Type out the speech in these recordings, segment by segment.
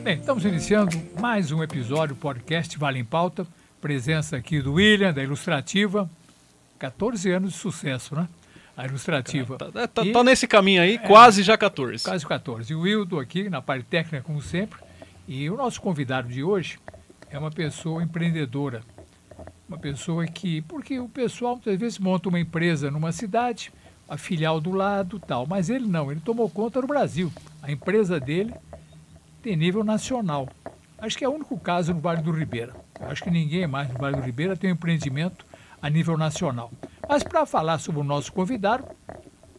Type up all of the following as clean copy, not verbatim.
Bem, estamos iniciando mais um episódio do podcast Vale em Pauta. Presença aqui do William, da Ilustrativa. 14 anos de sucesso, né? A Ilustrativa. Tá nesse caminho aí, quase já 14. Quase 14. E o Wildo aqui, na parte técnica, como sempre. E o nosso convidado de hoje é uma pessoa empreendedora. Uma pessoa que... Porque o pessoal, muitas vezes, monta uma empresa numa cidade, a filial do lado tal. Mas ele não, ele tomou conta no Brasil. A empresa dele tem nível nacional. Acho que é o único caso no Vale do Ribeira. Acho que ninguém mais no Vale do Ribeira tem um empreendimento a nível nacional. Mas para falar sobre o nosso convidado,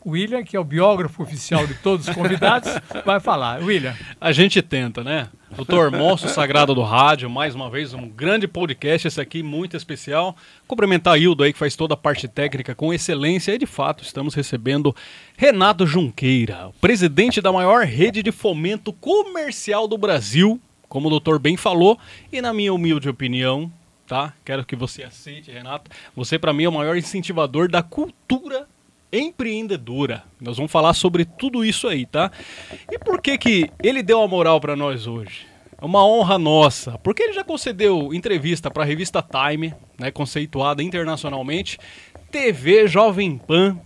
o William, que é o biógrafo oficial de todos os convidados, vai falar. William. A gente tenta, né? Doutor Monstro Sagrado do Rádio, mais uma vez um grande podcast, esse aqui muito especial. Cumprimentar a Hildo aí, que faz toda a parte técnica com excelência. E de fato, estamos recebendo Renato Junqueira, o presidente da maior rede de fomento comercial do Brasil, como o doutor bem falou, e na minha humilde opinião, tá? Quero que você aceite, Renato. Você, para mim, é o maior incentivador da cultura empreendedora. Nós vamos falar sobre tudo isso aí, tá? E por que ele deu a moral para nós hoje? É uma honra nossa, porque ele já concedeu entrevista para a revista Time, né, conceituada internacionalmente, TV Jovem Pan,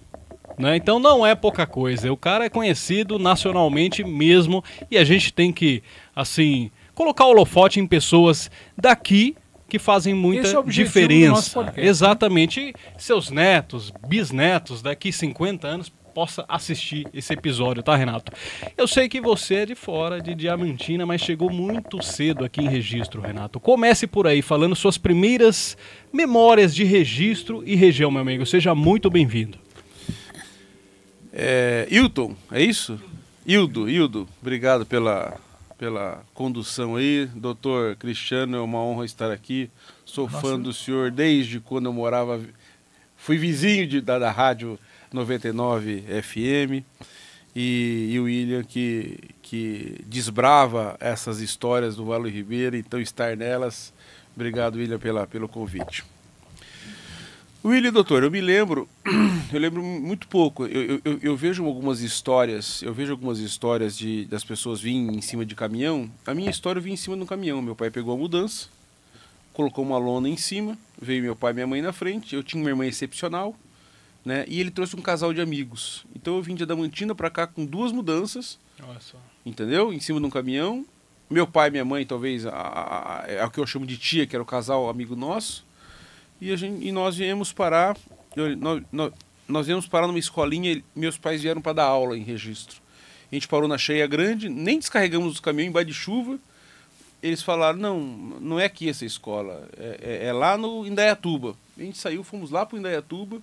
né? Então não é pouca coisa. O cara é conhecido nacionalmente mesmo e a gente tem que, assim, colocar o holofote em pessoas daqui que fazem muita diferença. Exatamente. Seus netos, bisnetos, daqui 50 anos, possa assistir esse episódio, tá, Renato? Eu sei que você é de fora, de Diamantina, mas chegou muito cedo aqui em Registro, Renato. Comece por aí, falando suas primeiras memórias de Registro e região, meu amigo. Seja muito bem-vindo. Hilton, é isso? Hildo, obrigado pela condução aí. Doutor Cristiano, é uma honra estar aqui. Sou fã do senhor desde quando eu morava, fui vizinho da Rádio 99 FM, e o William que desbrava essas histórias do Vale do Ribeira, então estar nelas. Obrigado, William, pelo convite. William, doutor, eu lembro muito pouco. Eu vejo algumas histórias, das pessoas virem em cima de caminhão. A minha história eu vim em cima de um caminhão. Meu pai pegou a mudança, colocou uma lona em cima, veio meu pai e minha mãe na frente. Eu tinha uma irmã excepcional, né? E ele trouxe um casal de amigos. Então eu vim de Adamantina para cá com 2 mudanças. Olha só. Entendeu? Em cima de um caminhão. Meu pai e minha mãe, talvez, é o que eu chamo de tia, que era o casal amigo nosso. E nós viemos parar, nós viemos parar numa escolinha. Meus pais vieram para dar aula em Registro. A gente parou na Cheia Grande, nem descarregamos os caminhões embaixo de chuva. Eles falaram, não é aqui essa escola, é lá no Indaiatuba. A gente saiu, fomos lá para o Indaiatuba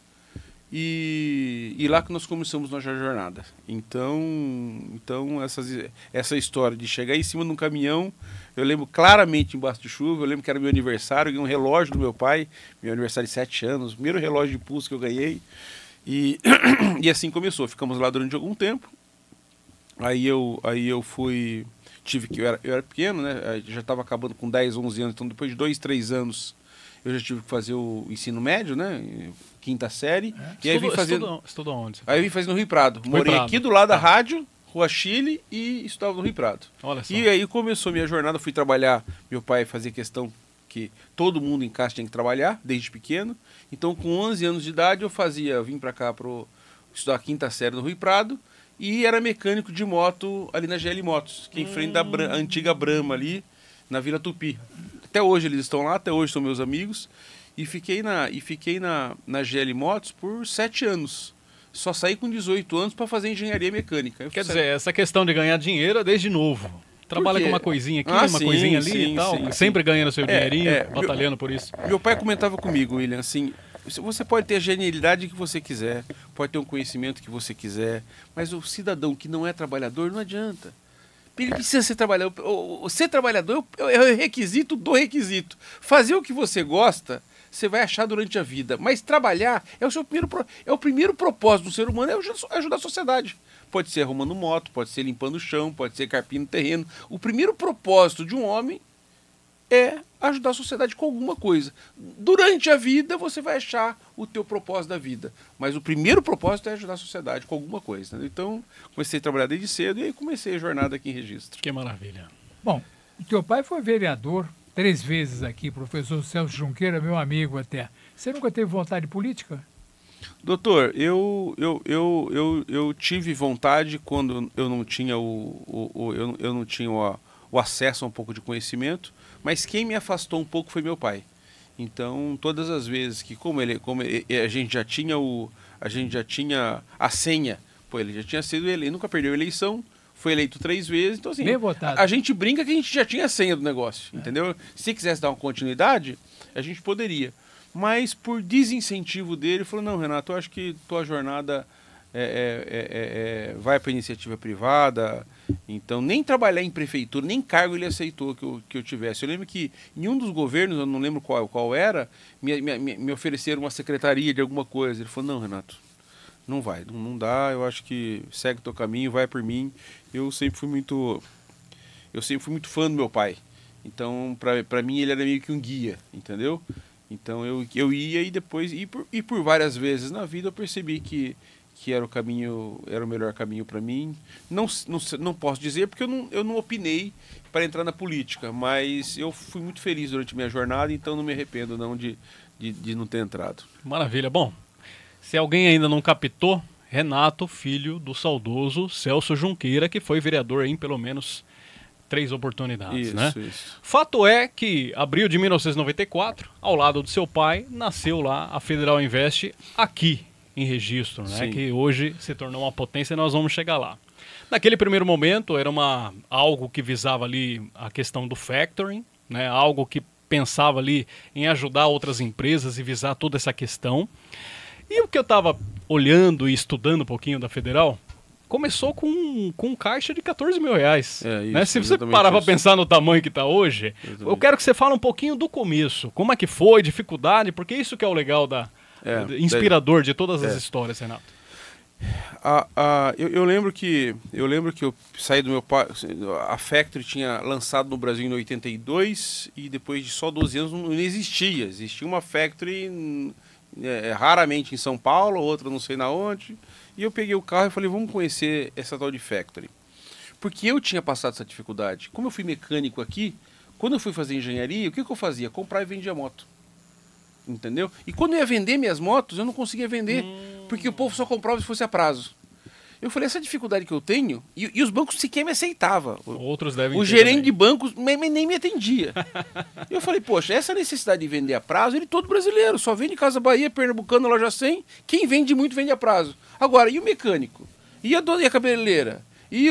e lá que nós começamos nossa jornada. Então essa história de chegar em cima de um caminhão, eu lembro claramente embaixo de chuva. Eu lembro que era meu aniversário, eu ganhei um relógio do meu pai, meu aniversário de 7 anos, o primeiro relógio de pulso que eu ganhei. E assim começou, ficamos lá durante algum tempo. Aí eu fui, eu era pequeno, né? Eu já estava acabando com 10, 11 anos, então depois de 2, 3 anos eu já tive que fazer o ensino médio, né? 5ª série. E aí Estudou onde? Aí eu vim fazer no Rio Prado. Morei aqui do lado da rádio, Rua Chile, e estudava no Rio Prado. Olha só. E aí começou minha jornada, fui trabalhar. Meu pai fazia questão que todo mundo em casa tinha que trabalhar, desde pequeno. Então com 11 anos de idade eu vim para cá para estudar a 5ª série no Rio Prado, e era mecânico de moto ali na GL Motos, que é em frente da antiga Brahma ali, na Vila Tupi. Até hoje eles estão lá, até hoje são meus amigos. E fiquei na GL Motos por 7 anos. Só saí com 18 anos para fazer engenharia mecânica. Quer dizer, essa questão de ganhar dinheiro é desde novo. Trabalha com uma coisinha aqui, uma coisinha ali e tal. Sempre ganhando seu dinheirinho, batalhando por isso. Meu pai comentava comigo, William, assim, você pode ter a genialidade que você quiser, pode ter um conhecimento que você quiser, mas o cidadão que não é trabalhador não adianta. Ele precisa ser trabalhador. Ser trabalhador é o requisito do requisito. Fazer o que você gosta, você vai achar durante a vida. Mas trabalhar é o primeiro propósito do ser humano, é ajudar a sociedade. Pode ser arrumando moto, pode ser limpando o chão, pode ser carpindo terreno. O primeiro propósito de um homem é ajudar a sociedade com alguma coisa. Durante a vida você vai achar o teu propósito da vida, mas o primeiro propósito é ajudar a sociedade com alguma coisa, né? Então comecei a trabalhar desde cedo e aí comecei a jornada aqui em Registro. Que maravilha. Bom, O teu pai foi vereador 3 vezes aqui, professor Celso Junqueira, meu amigo até. Você nunca teve vontade política? Doutor, eu tive vontade quando eu não tinha eu não tinha o acesso a um pouco de conhecimento, mas quem me afastou um pouco foi meu pai. Então, todas as vezes que, a gente já tinha a senha, pô, ele já tinha sido eleito, nunca perdeu a eleição, foi eleito 3 vezes, então assim, Bem votado. a gente brinca que a gente já tinha a senha do negócio, entendeu? Se quisesse dar uma continuidade, a gente poderia. Mas por desincentivo dele, ele falou, não, Renato, eu acho que tua jornada vai para iniciativa privada, então nem trabalhar em prefeitura, nem cargo ele aceitou que eu tivesse. Eu lembro que em um dos governos, eu não lembro qual era, me ofereceram uma secretaria de alguma coisa. Ele falou, não, Renato, não vai, não dá, eu acho que segue teu caminho, vai por mim. Eu sempre fui muito fã do meu pai, então para mim ele era meio que um guia, entendeu? Então eu ia e depois, e por várias vezes na vida eu percebi que era o melhor caminho para mim. Não posso dizer porque eu não opinei para entrar na política, mas eu fui muito feliz durante minha jornada, então não me arrependo não de não ter entrado. Maravilha. Bom, se alguém ainda não captou, Renato, filho do saudoso Celso Junqueira, que foi vereador em pelo menos 3 oportunidades, Isso, né? isso. Fato é que, abril de 1994, ao lado do seu pai, nasceu lá a Federal Invest aqui em Registro, né? Sim. Que hoje se tornou uma potência e nós vamos chegar lá. Naquele primeiro momento era algo que visava ali a questão do factoring, né? Algo que pensava ali em ajudar outras empresas e visar toda essa questão. E o que eu estava olhando e estudando um pouquinho da Federal, começou com um caixa de 14 mil reais. Né? Se você parar para pensar no tamanho que está hoje, eu quero que você fale um pouquinho do começo. Como é que foi, dificuldade, porque isso que é o legal inspirador de todas as histórias, Renato. Eu lembro que eu saí do meu pai, a Factory tinha lançado no Brasil em 82 e depois de só 12 anos não existia. Existia uma Factory raramente em São Paulo, outra não sei na onde. E eu peguei o carro e falei, vamos conhecer essa tal de Factory. Porque eu tinha passado essa dificuldade. Como eu fui mecânico aqui, quando eu fui fazer engenharia, o que eu fazia? Comprar e vendia moto. Entendeu? E quando eu ia vender minhas motos, eu não conseguia vender. Porque o povo só comprava se fosse a prazo. Eu falei, essa dificuldade que eu tenho, e os bancos sequer me aceitavam. Outros devem O gerente de bancos nem me atendia. Eu falei, poxa, essa necessidade de vender a prazo, ele é todo brasileiro, só vende Casa Bahia, Pernambucano, Loja 100, quem vende muito vende a prazo. Agora, e o mecânico? E a cabeleireira? E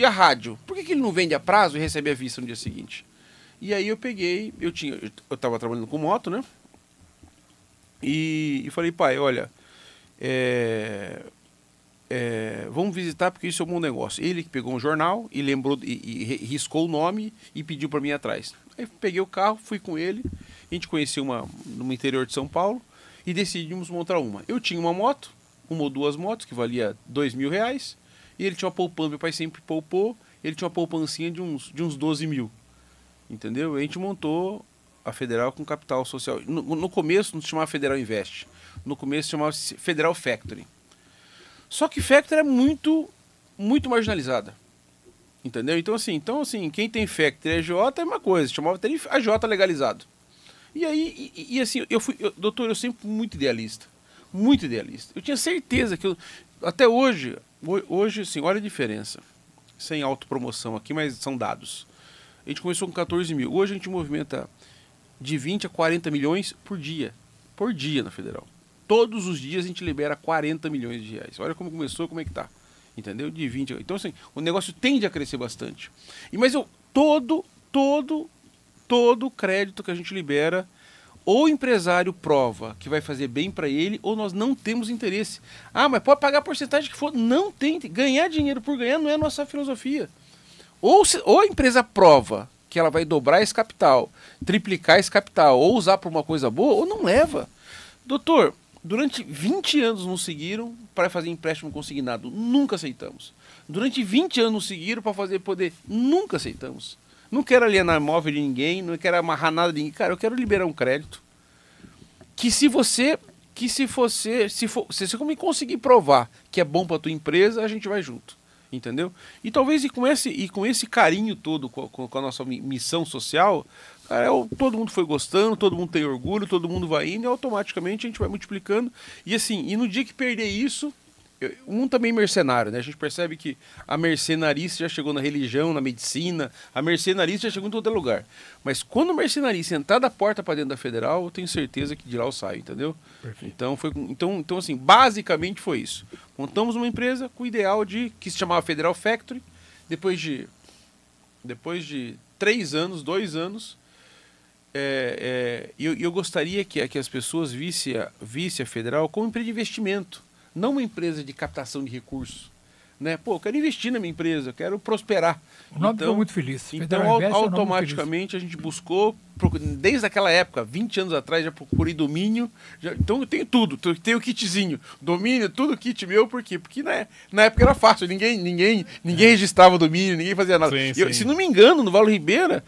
a rádio? Por que ele não vende a prazo e recebe a vista no dia seguinte? E aí eu peguei, eu estava trabalhando com moto, né? E falei, pai, olha, vamos visitar porque isso é um bom negócio. Ele que pegou um jornal e lembrou e riscou o nome e pediu para mim ir atrás. Aí peguei o carro, fui com ele, a gente conheceu no interior de São Paulo e decidimos montar uma. Eu tinha uma moto, uma ou duas motos que valia R$2.000 e ele tinha uma poupança, meu pai sempre poupou, ele tinha uma poupancinha de uns 12 mil, entendeu? A gente montou a Federal com capital social. No começo não se chamava Federal Invest, no começo se chamava Federal Factory. Só que Factory é muito, muito marginalizada. Entendeu? Então assim, quem tem Factory e AJ é uma coisa, chamava até AJ legalizado. E aí, assim, doutor, eu sempre fui muito idealista. Muito idealista. Eu tinha certeza que até hoje, assim, olha a diferença. Sem autopromoção aqui, mas são dados. A gente começou com 14 mil. Hoje a gente movimenta de 20 a 40 milhões por dia. Por dia na Federal. Todos os dias a gente libera 40 milhões de reais. Olha como começou, como é que tá. Entendeu? De 20. Então, assim, o negócio tende a crescer bastante. Mas todo crédito que a gente libera, ou o empresário prova que vai fazer bem para ele, ou nós não temos interesse. Ah, mas pode pagar a porcentagem que for. Não tem. Ganhar dinheiro por ganhar não é a nossa filosofia. Ou a empresa prova que ela vai dobrar esse capital, triplicar esse capital, ou usar para uma coisa boa, ou não leva. Doutor, durante 20 anos nos seguiram para fazer empréstimo consignado. Nunca aceitamos. Durante 20 anos nos seguiram para fazer poder. Nunca aceitamos. Não quero alienar imóvel de ninguém, não quero amarrar nada de ninguém. Cara, eu quero liberar um crédito. Se você me conseguir provar que é bom para tua empresa, a gente vai junto. entendeu? E talvez com esse carinho todo com a nossa missão social, cara, todo mundo foi gostando, todo mundo tem orgulho, todo mundo vai indo e automaticamente a gente vai multiplicando. E assim, e no dia que perder isso, o mundo também é mercenário, né? A gente percebe que a mercenarice já chegou na religião, na medicina, a mercenarice já chegou em todo lugar. Mas quando o mercenarice entrar da porta para dentro da Federal, eu tenho certeza que de lá eu saio, entendeu? Perfeito. Então, assim, basicamente foi isso. Montamos uma empresa com o ideal que se chamava Federal Factory. Depois de 2 anos, eu gostaria que as pessoas vissem a Federal como empresa de investimento, não uma empresa de captação de recursos. Né? Pô, eu quero investir na minha empresa, eu quero prosperar. O nome ficou muito feliz. Então, automaticamente, a gente buscou, desde aquela época, 20 anos atrás, já procurei domínio. Então, eu tenho tudo. Tenho o kitzinho. Domínio, tudo kit meu. Por quê? Porque na época era fácil. Ninguém registrava domínio, ninguém fazia nada. Sim. Se não me engano, no Valo Ribeira,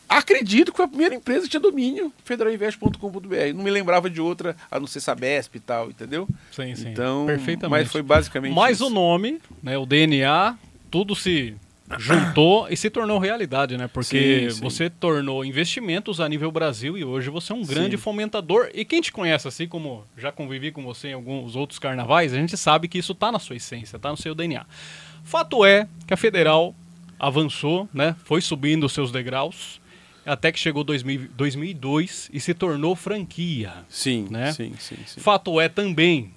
acredito que foi a primeira empresa que tinha domínio, federalinvest.com.br. Não me lembrava de outra, a não ser Sabesp e tal, entendeu? Sim. Então, Perfeitamente. mas foi basicamente Mas isso. o nome, né, o DNA, tudo se juntou e se tornou realidade, né? Porque Sim. você tornou investimentos a nível Brasil e hoje você é um grande fomentador. E quem te conhece, assim como já convivi com você em alguns outros carnavais, a gente sabe que isso está na sua essência, está no seu DNA. Fato é que a Federal avançou, né? Foi subindo os seus degraus, até que chegou 2002 e se tornou franquia. Sim, né? sim. Fato é também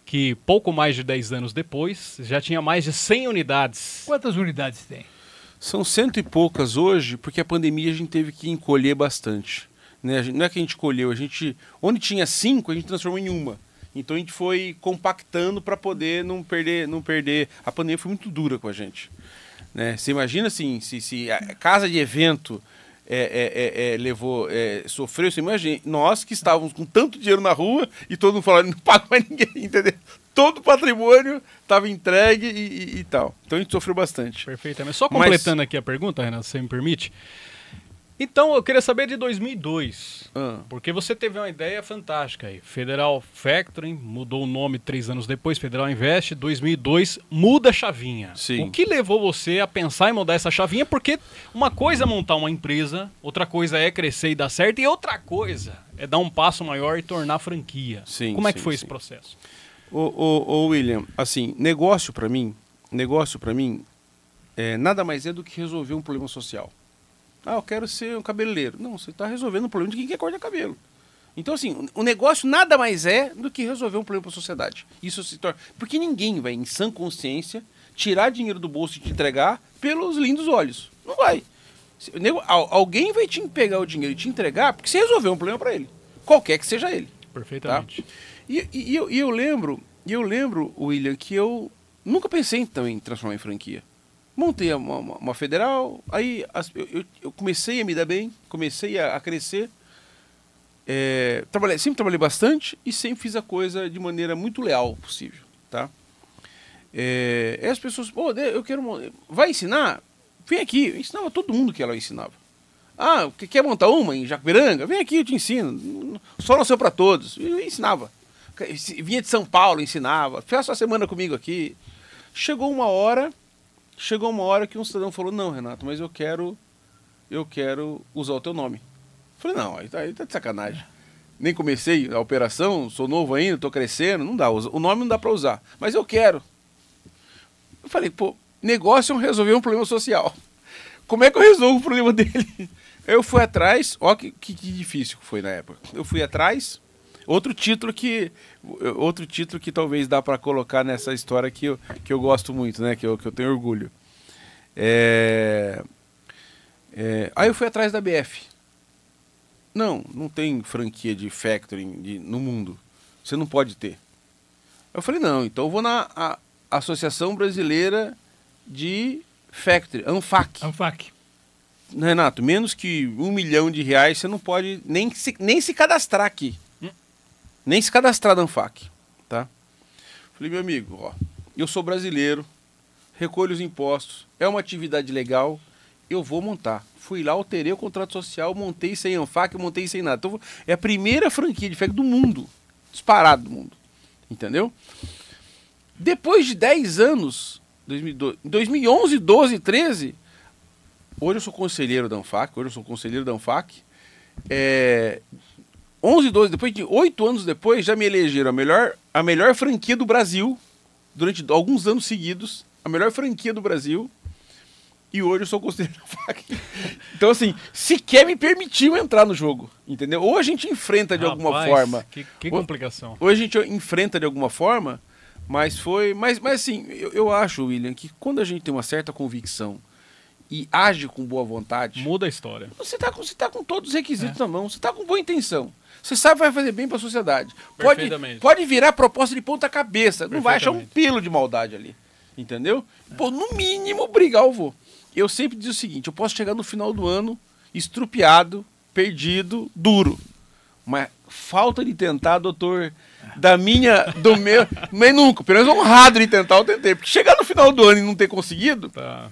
que pouco mais de 10 anos depois, já tinha mais de 100 unidades. Quantas unidades tem? São 100 e poucas hoje, porque a pandemia a gente teve que encolher bastante. Né? Não é que a gente encolheu, onde tinha 5, a gente transformou em uma. Então a gente foi compactando para poder não perder. A pandemia foi muito dura com a gente. Né? Você imagina assim, se a casa de evento sofreu, você imagina, nós que estávamos com tanto dinheiro na rua e todo mundo falando, não paga mais ninguém, entendeu? Todo o patrimônio estava entregue e tal. Então a gente sofreu bastante. Perfeitamente. Só completando aqui a pergunta, Renato, se você me permite. Então, eu queria saber de 2002, porque você teve uma ideia fantástica aí. Federal Factoring, mudou o nome 3 anos depois, Federal Invest, 2002, muda a chavinha. Sim. O que levou você a pensar em mudar essa chavinha? Porque uma coisa é montar uma empresa, outra coisa é crescer e dar certo, e outra coisa é dar um passo maior e tornar franquia. Sim, Como é que foi esse processo? Ô William, assim, negócio para mim, nada mais é do que resolver um problema social. Eu quero ser um cabeleireiro. Não, você está resolvendo um problema de quem quer cortar cabelo. Então, assim, o negócio nada mais é do que resolver um problema para a sociedade. Isso se torna... Porque ninguém vai, em sã consciência, tirar dinheiro do bolso e te entregar pelos lindos olhos. Não vai. Alguém vai te pegar o dinheiro e te entregar porque você resolveu um problema para ele. Qualquer que seja ele. Perfeitamente. Tá? E eu lembro, William, que eu nunca pensei também em transformar em franquia. Montei uma Federal, aí eu comecei a me dar bem, comecei a crescer. Sempre trabalhei bastante e sempre fiz a coisa de maneira muito leal possível. Tá? E as pessoas, eu quero... Vai ensinar? Vem aqui. Eu ensinava todo mundo que ela ensinava. Quer montar uma em Jacupiranga? Vem aqui, eu te ensino. Só não sou para todos. Eu ensinava. Vinha de São Paulo, ensinava. Faça uma semana comigo aqui. Chegou uma hora que um cidadão falou, não, Renato, mas eu quero usar o teu nome. Falei, não, aí tá de sacanagem. Nem comecei a operação, sou novo ainda, estou crescendo, não dá, o nome não dá para usar, mas eu quero. Eu falei, negócio é resolver um problema social. Como é que eu resolvo o problema dele? Eu fui atrás, ó que difícil foi na época. Eu fui atrás, outro título que talvez dá para colocar nessa história que eu gosto muito, né? Que eu tenho orgulho. Aí eu fui atrás da BF. Não tem franquia de factoring no mundo. Você não pode ter. Eu falei, não, então eu vou na Associação Brasileira de Factoring, ANFAC. Renato, menos que R$1 milhão você não pode nem se cadastrar aqui. Nem se cadastrar na ANFAC, tá? Falei, meu amigo, eu sou brasileiro, recolho os impostos, é uma atividade legal, eu vou montar. Fui lá, alterei o contrato social, montei sem ANFAC, montei sem nada. Então, é a primeira franquia de factoring do mundo, disparado do mundo, entendeu? Depois de 10 anos, Em 2011, 12, 13, hoje eu sou conselheiro da ANFAC, 11, 12, depois de 8 anos depois, já me elegeram a melhor franquia do Brasil, durante alguns anos seguidos, a melhor franquia do Brasil, e hoje eu sou conselheiro da ANFAC. Então, assim, sequer me permitiu entrar no jogo, entendeu? Ou a gente enfrenta de alguma forma. Que complicação. Ou a gente enfrenta de alguma forma, mas foi... Mas assim, eu acho, William, que quando a gente tem uma certa convicção e age com boa vontade... Muda a história. Você tá com todos os requisitos na mão, você tá com boa intenção. Você sabe que vai fazer bem para a sociedade. Pode virar proposta de ponta cabeça. Não vai achar um pelo de maldade ali. Entendeu? Pô, no mínimo, brigar eu vou. Eu sempre digo o seguinte, eu posso chegar no final do ano estrupiado, perdido, duro. Mas falta de tentar, doutor, do meu... Mas nunca, pelo menos honrado de tentar, eu tentei. Porque chegar no final do ano e não ter conseguido... Tá.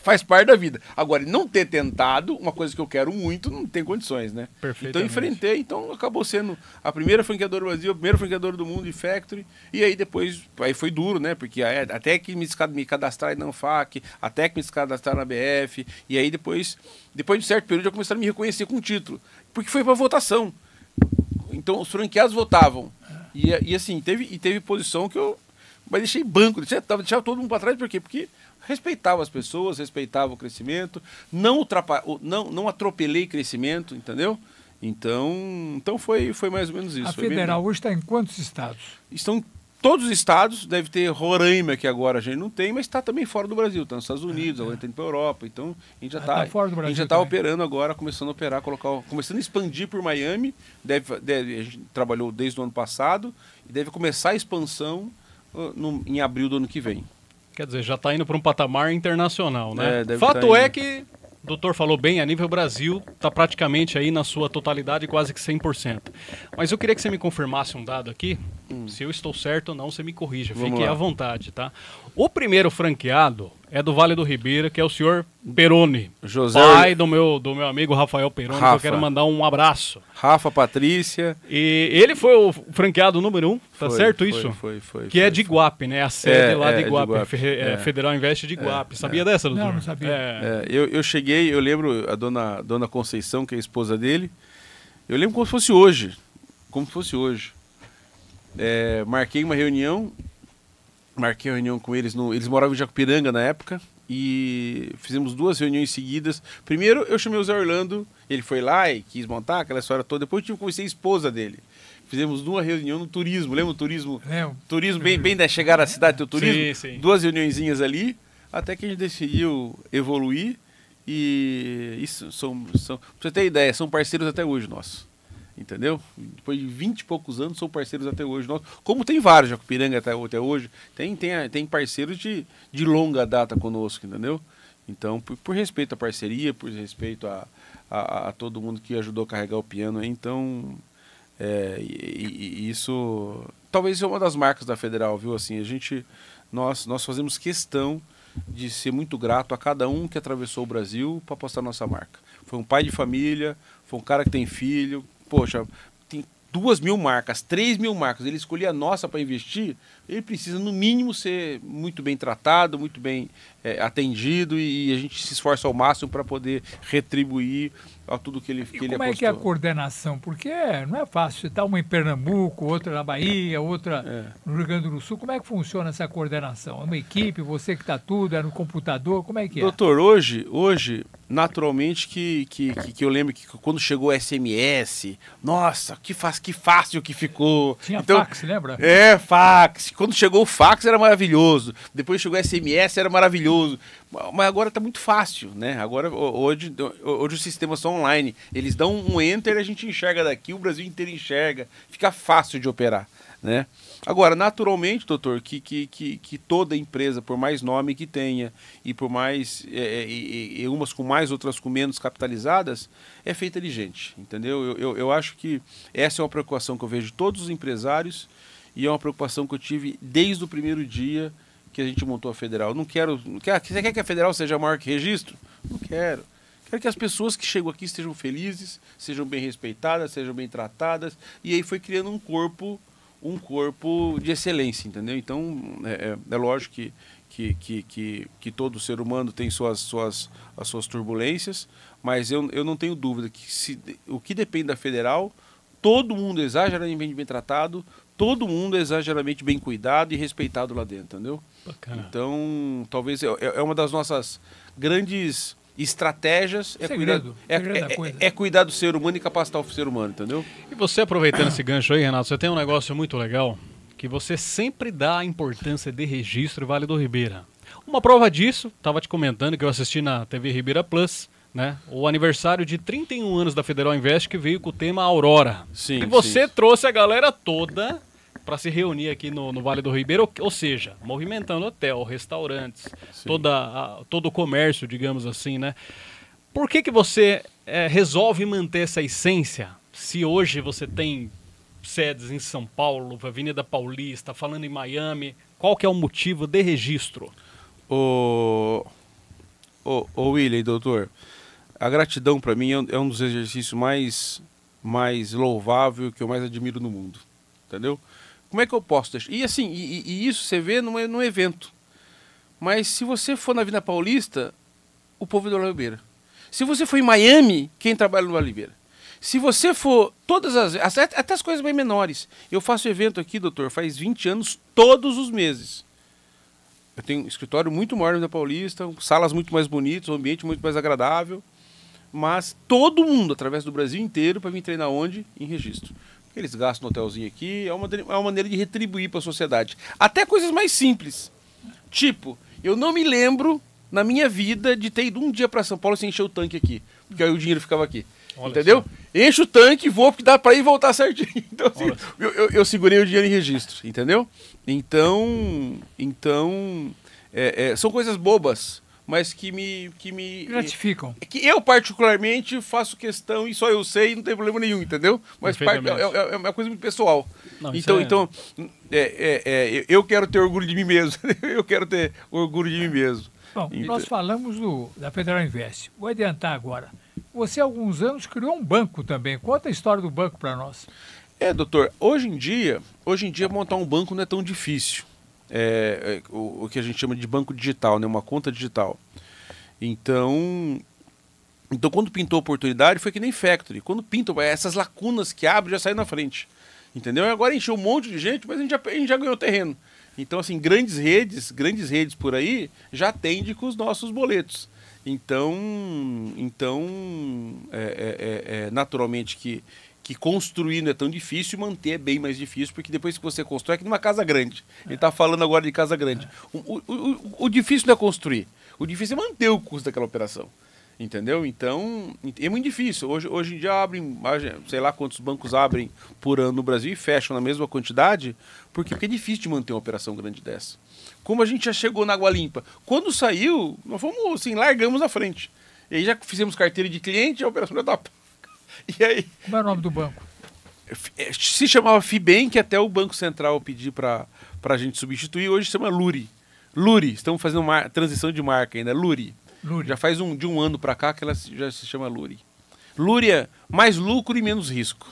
Faz parte da vida. Agora, não ter tentado, uma coisa que eu quero muito, não tem condições, né? Então, enfrentei. Então, acabou sendo a primeira franqueadora do Brasil, a primeira franqueadora do mundo de Factory. E aí, depois, aí foi duro, né? Porque até que me cadastrar na ANFAC, até que me cadastrar na BF. E aí, depois de um certo período, já começaram a me reconhecer com título. Porque foi para votação. Então, os franqueados votavam. E assim, teve posição que eu... Mas deixei banco, deixava todo mundo para trás. Por quê? Porque... respeitava as pessoas, respeitava o crescimento, não atropelei crescimento, entendeu? Então foi mais ou menos isso. A Federal hoje está em quantos estados? Estão em todos os estados, deve ter Roraima, que agora a gente não tem, mas está também fora do Brasil, está nos Estados Unidos, agora está indo para a Europa, então a gente já está operando agora, começando a operar, começando a expandir por Miami, a gente trabalhou desde o ano passado, e deve começar a expansão em abril do ano que vem. Quer dizer, já está indo para um patamar internacional, né? Deve Fato é que, o doutor falou bem, a nível Brasil, está praticamente aí na sua totalidade, quase que 100%. Mas eu queria que você me confirmasse um dado aqui. Se eu estou certo ou não, você me corrija. Fique à vontade, tá? O primeiro franqueado é do Vale do Ribeira, que é o senhor Peroni. Pai do meu amigo Rafael Peroni, que eu quero mandar um abraço. Rafa, Patrícia. E ele foi o franqueado número 1, tá certo isso? Foi. Que é de Iguape, né? A sede lá de Iguape. Federal Invest de Iguape. Sabia dessa, doutor? Não sabia. Eu cheguei, eu lembro a dona Conceição, que é a esposa dele, eu lembro como se fosse hoje. Marquei uma reunião com eles, eles moravam em Jacupiranga na época, e fizemos 2 reuniões seguidas. Primeiro eu chamei o Zé Orlando, ele foi lá e quis montar aquela história toda, depois eu conheci a esposa dele. Fizemos 2 reuniões no turismo, lembra o turismo? Turismo bem da chegar à cidade, teu turismo? Sim. 2 reuniõezinhas ali, até que a gente decidiu evoluir, e isso pra você ter ideia, são parceiros até hoje nossos. Entendeu? Depois de 20 e poucos anos, são parceiros até hoje. Como tem vários, Jacupiranga até hoje, tem parceiros de longa data conosco, entendeu? Então, por respeito à parceria, por respeito a todo mundo que ajudou a carregar o piano, então, isso talvez é uma das marcas da Federal, viu? Assim, nós fazemos questão de ser muito grato a cada um que atravessou o Brasil para postar nossa marca. Foi um pai de família, foi um cara que tem filho. Poxa, tem 2.000 marcas, 3.000 marcas, ele escolher a nossa para investir, ele precisa no mínimo ser muito bem tratado, muito bem atendido, e a gente se esforça ao máximo para poder retribuir a tudo que ele apostou. Como é que é a coordenação? Porque não é fácil, você está uma em Pernambuco, outra na Bahia, outra no Rio Grande do Sul, como é que funciona essa coordenação? É uma equipe, você que está tudo, é no computador, como é que é? Doutor, hoje naturalmente que eu lembro que quando chegou o SMS, nossa, que fácil que ficou. Tinha fax, lembra? Fax. Quando chegou o fax era maravilhoso, depois chegou o SMS, era maravilhoso. Mas agora está muito fácil, né? Agora, hoje os sistemas são online. Eles dão um enter, a gente enxerga daqui, o Brasil inteiro enxerga. Fica fácil de operar, né? Agora, naturalmente, doutor, que toda empresa, por mais nome que tenha, e por mais e umas com mais, outras com menos capitalizadas, é feita de gente, entendeu? Eu acho que essa é uma preocupação que eu vejo de todos os empresários, e é uma preocupação que eu tive desde o primeiro dia que a gente montou a Federal. Você quer que a Federal seja maior que registro? Não quero. Quero que as pessoas que chegam aqui estejam felizes, sejam bem respeitadas, sejam bem tratadas, e aí foi criando um corpo de excelência, entendeu? Então, é lógico que todo ser humano tem as suas turbulências, mas eu não tenho dúvida que o que depende da federal, todo mundo é exageradamente bem tratado, todo mundo é exageradamente bem cuidado e respeitado lá dentro, entendeu? Bacana. Então, talvez é uma das nossas grandes estratégias cuidar do ser humano e capacitar o ser humano, entendeu? E você, aproveitando esse gancho aí, Renato, você tem um negócio muito legal, que você sempre dá a importância de registro Vale do Ribeira. Uma prova disso, estava te comentando que eu assisti na TV Ribeira Plus, né? O aniversário de 31 anos da Federal Invest, que veio com o tema Aurora. Sim, e você sim. trouxe a galera toda para se reunir aqui no Vale do Ribeira, ou seja, movimentando hotel, restaurantes, todo o comércio, digamos assim, né? Por que você resolve manter essa essência, se hoje você tem sedes em São Paulo, Avenida Paulista, falando em Miami? Qual que é o motivo de registro? Ô William, doutor, a gratidão para mim é um dos exercícios mais louvável que eu mais admiro no mundo, entendeu? Como é que eu posso deixar? E assim, e isso você vê num evento. Mas se você for na Avenida Paulista, o povo é do Vale do Ribeira. Se você for em Miami, quem trabalha no Vale do Ribeira. Se você for até as coisas bem menores. Eu faço evento aqui, doutor, faz 20 anos, todos os meses. Eu tenho um escritório muito maior na Paulista, salas muito mais bonitas, um ambiente muito mais agradável. Mas todo mundo, através do Brasil inteiro, para vir treinar onde? Em registro. Eles gastam no hotelzinho aqui, é uma maneira de retribuir para a sociedade. Até coisas mais simples. Tipo, eu não me lembro, na minha vida, de ter ido um dia para São Paulo sem encher o tanque aqui. Porque aí o dinheiro ficava aqui. Olha, entendeu? Só. Enche o tanque, vou, porque dá para ir e voltar certinho. Então, assim, eu segurei o dinheiro em registro, entendeu? Então são coisas bobas, mas que me gratificam. Que eu, particularmente, faço questão e só eu sei, não tem problema nenhum, entendeu? Mas é uma coisa muito pessoal. Não, eu quero ter orgulho de mim mesmo. Eu quero ter orgulho de mim mesmo. Bom, nós falamos da Federal Invest. Vou adiantar agora. Você, há alguns anos, criou um banco também. Conta a história do banco para nós. Doutor, hoje em dia, montar um banco não é tão difícil. O que a gente chama de banco digital, né? Uma conta digital. Então, quando pintou a oportunidade, foi que nem Factory. Quando pintam, essas lacunas que abrem já saem na frente. Entendeu? E agora encheu um monte de gente, mas a gente já ganhou terreno. Então, assim, grandes redes por aí já atendem com os nossos boletos. Então naturalmente que construir não é tão difícil, manter é bem mais difícil, porque depois que você constrói, é que numa casa grande. Ele está falando agora de casa grande. O difícil não é construir, o difícil é manter o custo daquela operação. Entendeu? Então, é muito difícil. Hoje em dia abrem, sei lá quantos bancos abrem por ano no Brasil e fecham na mesma quantidade, porque é difícil de manter uma operação grande dessa. Como a gente já chegou na Água Limpa, quando saiu, nós fomos assim, largamos na frente. E aí já fizemos carteira de cliente, a operação já tá. E aí, como é o nome do banco? Se chamava Fibem, que até o Banco Central pediu para a gente substituir, hoje se chama Luri. Luri, estamos fazendo uma transição de marca ainda, Luri. Já faz de um ano para cá que ela já se chama Luri. Luri é mais lucro e menos risco.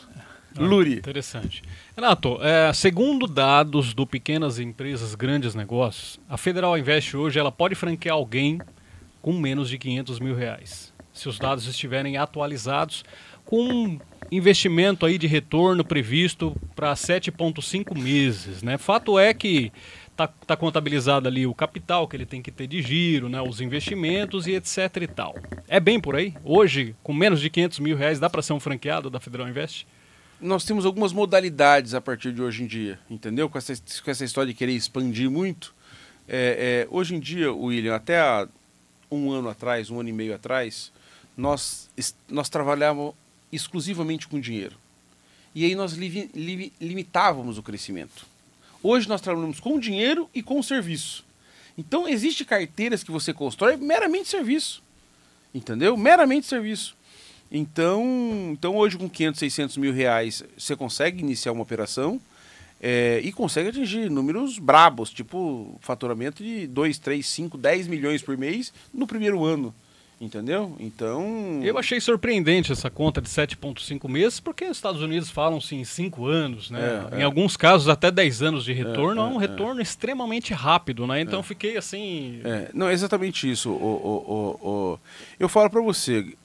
Luri. Interessante. Renato, segundo dados do Pequenas Empresas, Grandes Negócios, a Federal Invest hoje ela pode franquear alguém com menos de R$500 mil, se os dados estiverem atualizados, com um investimento aí de retorno previsto para 7,5 meses. Né? Fato é que está contabilizado ali o capital que ele tem que ter de giro, né, os investimentos e etc e tal. É bem por aí? Hoje, com menos de R$500 mil, dá para ser um franqueado da Federal Invest? Nós temos algumas modalidades a partir de hoje em dia, entendeu? Com essa história de querer expandir muito. Hoje em dia, William, até há um ano e meio atrás, nós trabalhávamos exclusivamente com dinheiro. E aí nós limitávamos o crescimento. Hoje nós trabalhamos com dinheiro e com serviço. Então, existem carteiras que você constrói meramente serviço. Entendeu? Meramente serviço. Então hoje com 500, 600 mil reais você consegue iniciar uma operação e consegue atingir números brabos, tipo faturamento de 2, 3, 5, 10 milhões por mês no primeiro ano. Entendeu? Então... Eu achei surpreendente essa conta de 7,5 meses, porque nos Estados Unidos falam-se em 5 anos, né? Em alguns casos até 10 anos de retorno, é um retorno extremamente rápido, né? Então fiquei assim... Não, é exatamente isso. Eu falo para você,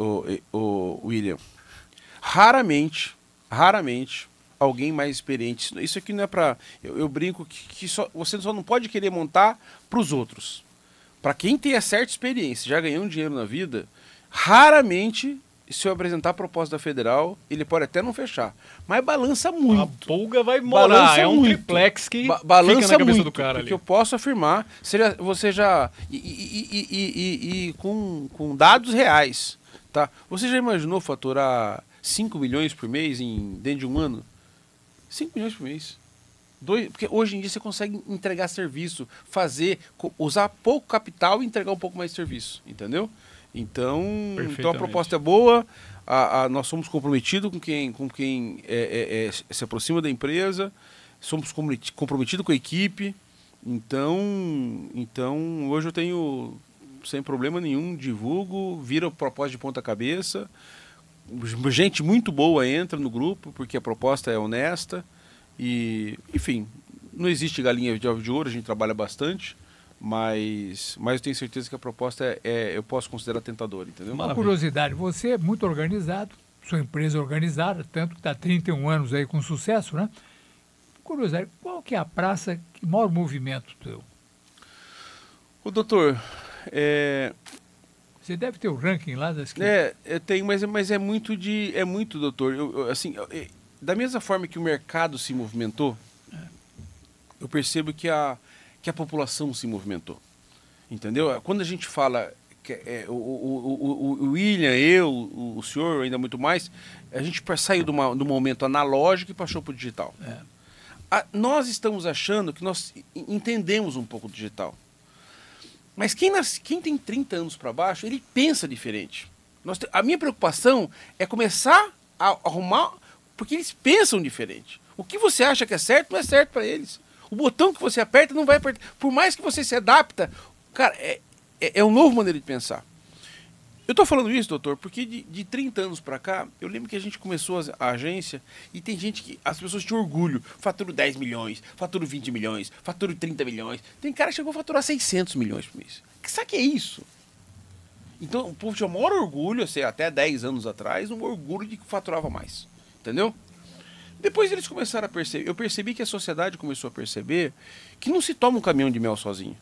William, raramente alguém mais experiente... Isso aqui não é para... Eu brinco que você só não pode querer montar para os outros. Para quem tem a certa experiência, já ganhou um dinheiro na vida, raramente, se eu apresentar a proposta da Federal, ele pode até não fechar. Mas balança muito. A pulga vai morar, balança é um muito. Triplex que balança fica na cabeça muito, do cara ali. Porque eu posso afirmar, você já... com dados reais, tá? Você já imaginou faturar 5 milhões por mês dentro de um ano? 5 milhões por mês. Porque hoje em dia você consegue entregar serviço, usar pouco capital e entregar um pouco mais de serviço, entendeu? Então a proposta é boa, nós somos comprometidos com quem se aproxima da empresa, somos comprometidos com a equipe, então hoje eu tenho, sem problema nenhum, divulgo, vira proposta de ponta cabeça, gente muito boa entra no grupo, porque a proposta é honesta. E, enfim, não existe galinha de ovo de ouro, a gente trabalha bastante, mas eu tenho certeza que a proposta eu posso considerar tentadora, entendeu? Uma curiosidade, você é muito organizado, sua empresa é organizada, tanto que está há 31 anos aí com sucesso, né? Curiosidade, qual que é a praça que maior movimento teu? O doutor, Você deve ter o ranking lá das que... eu tenho, mas é muito, doutor, da mesma forma que o mercado se movimentou, eu percebo que a população se movimentou. Entendeu? Quando a gente fala, o William, o senhor, ainda muito mais, a gente saiu do momento analógico e passou para o digital. Nós estamos achando que nós entendemos um pouco o digital. Mas quem tem 30 anos para baixo, ele pensa diferente. A minha preocupação é começar a arrumar... Porque eles pensam diferente. O que você acha que é certo, não é certo para eles. O botão que você aperta não vai apertar. Por mais que você se adapta, cara, é uma nova maneira de pensar. Eu estou falando isso, doutor, porque de 30 anos para cá, eu lembro que a gente começou a agência e tem gente que... As pessoas tinham orgulho. Faturo 10 milhões, faturo 20 milhões, faturo 30 milhões. Tem cara que chegou a faturar 600 milhões por mês. Sabe o que é isso? Então, o povo tinha o maior orgulho, até 10 anos atrás, um orgulho de que faturava mais. Entendeu? Depois eles começaram a perceber, eu percebi que a sociedade começou a perceber que não se toma um caminhão de mel sozinho.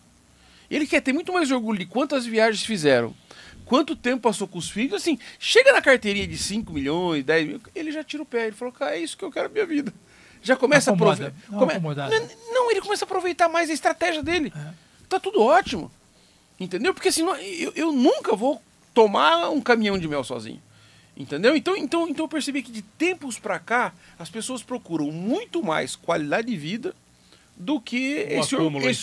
Ele quer ter muito mais orgulho de quantas viagens fizeram, quanto tempo passou com os filhos, assim, chega na carteirinha de 5 milhões, 10 milhões, ele já tira o pé, ele falou, cara, é isso que eu quero na minha vida. Já começa a aproveitar. Não, ele começa a aproveitar mais a estratégia dele. Tá tudo ótimo. Entendeu? Porque senão eu nunca vou tomar um caminhão de mel sozinho. Entendeu? Então eu percebi que de tempos para cá as pessoas procuram muito mais qualidade de vida do que esse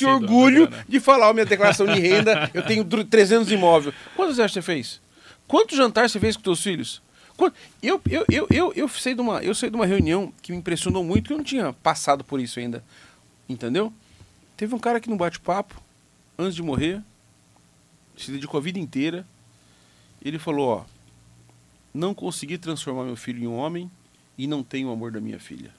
orgulho de falar, minha declaração de renda, eu tenho 300 de imóvel. Quantos viagens você fez? Quantos jantares você fez com seus filhos? Eu sei de uma reunião que me impressionou muito, que eu não tinha passado por isso ainda. Entendeu? Teve um cara que no bate-papo, antes de morrer, se dedicou a vida inteira, ele falou, não consegui transformar meu filho em um homem e não tenho o amor da minha filha.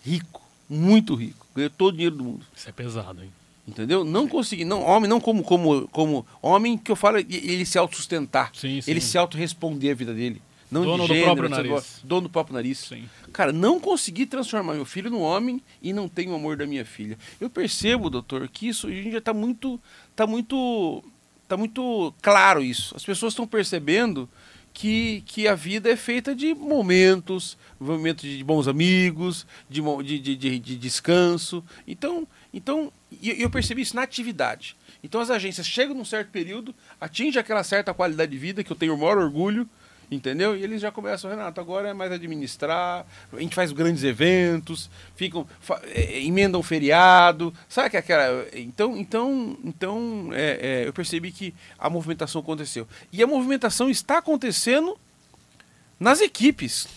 Rico, muito rico. Ganhou todo o dinheiro do mundo. Isso é pesado, hein? Entendeu? Não consegui, homem não como homem, que eu falo, ele se autossustentar. Sim. Ele se autorresponder a vida dele. Não dono de gênero, do próprio nariz. Dono do próprio nariz. Sim. Cara, não consegui transformar meu filho num homem e não tenho o amor da minha filha. Eu percebo, doutor, que isso a gente já está muito claro isso. As pessoas estão percebendo que a vida é feita de momentos de bons amigos, de descanso. Então, eu percebi isso na atividade. Então as agências chegam num certo período, atingem aquela certa qualidade de vida que eu tenho o maior orgulho, entendeu? E eles já começam, Renato, agora é mais administrar, a gente faz grandes eventos, emendam feriado, sabe que aquela... Então, eu percebi que a movimentação aconteceu. E a movimentação está acontecendo nas equipes.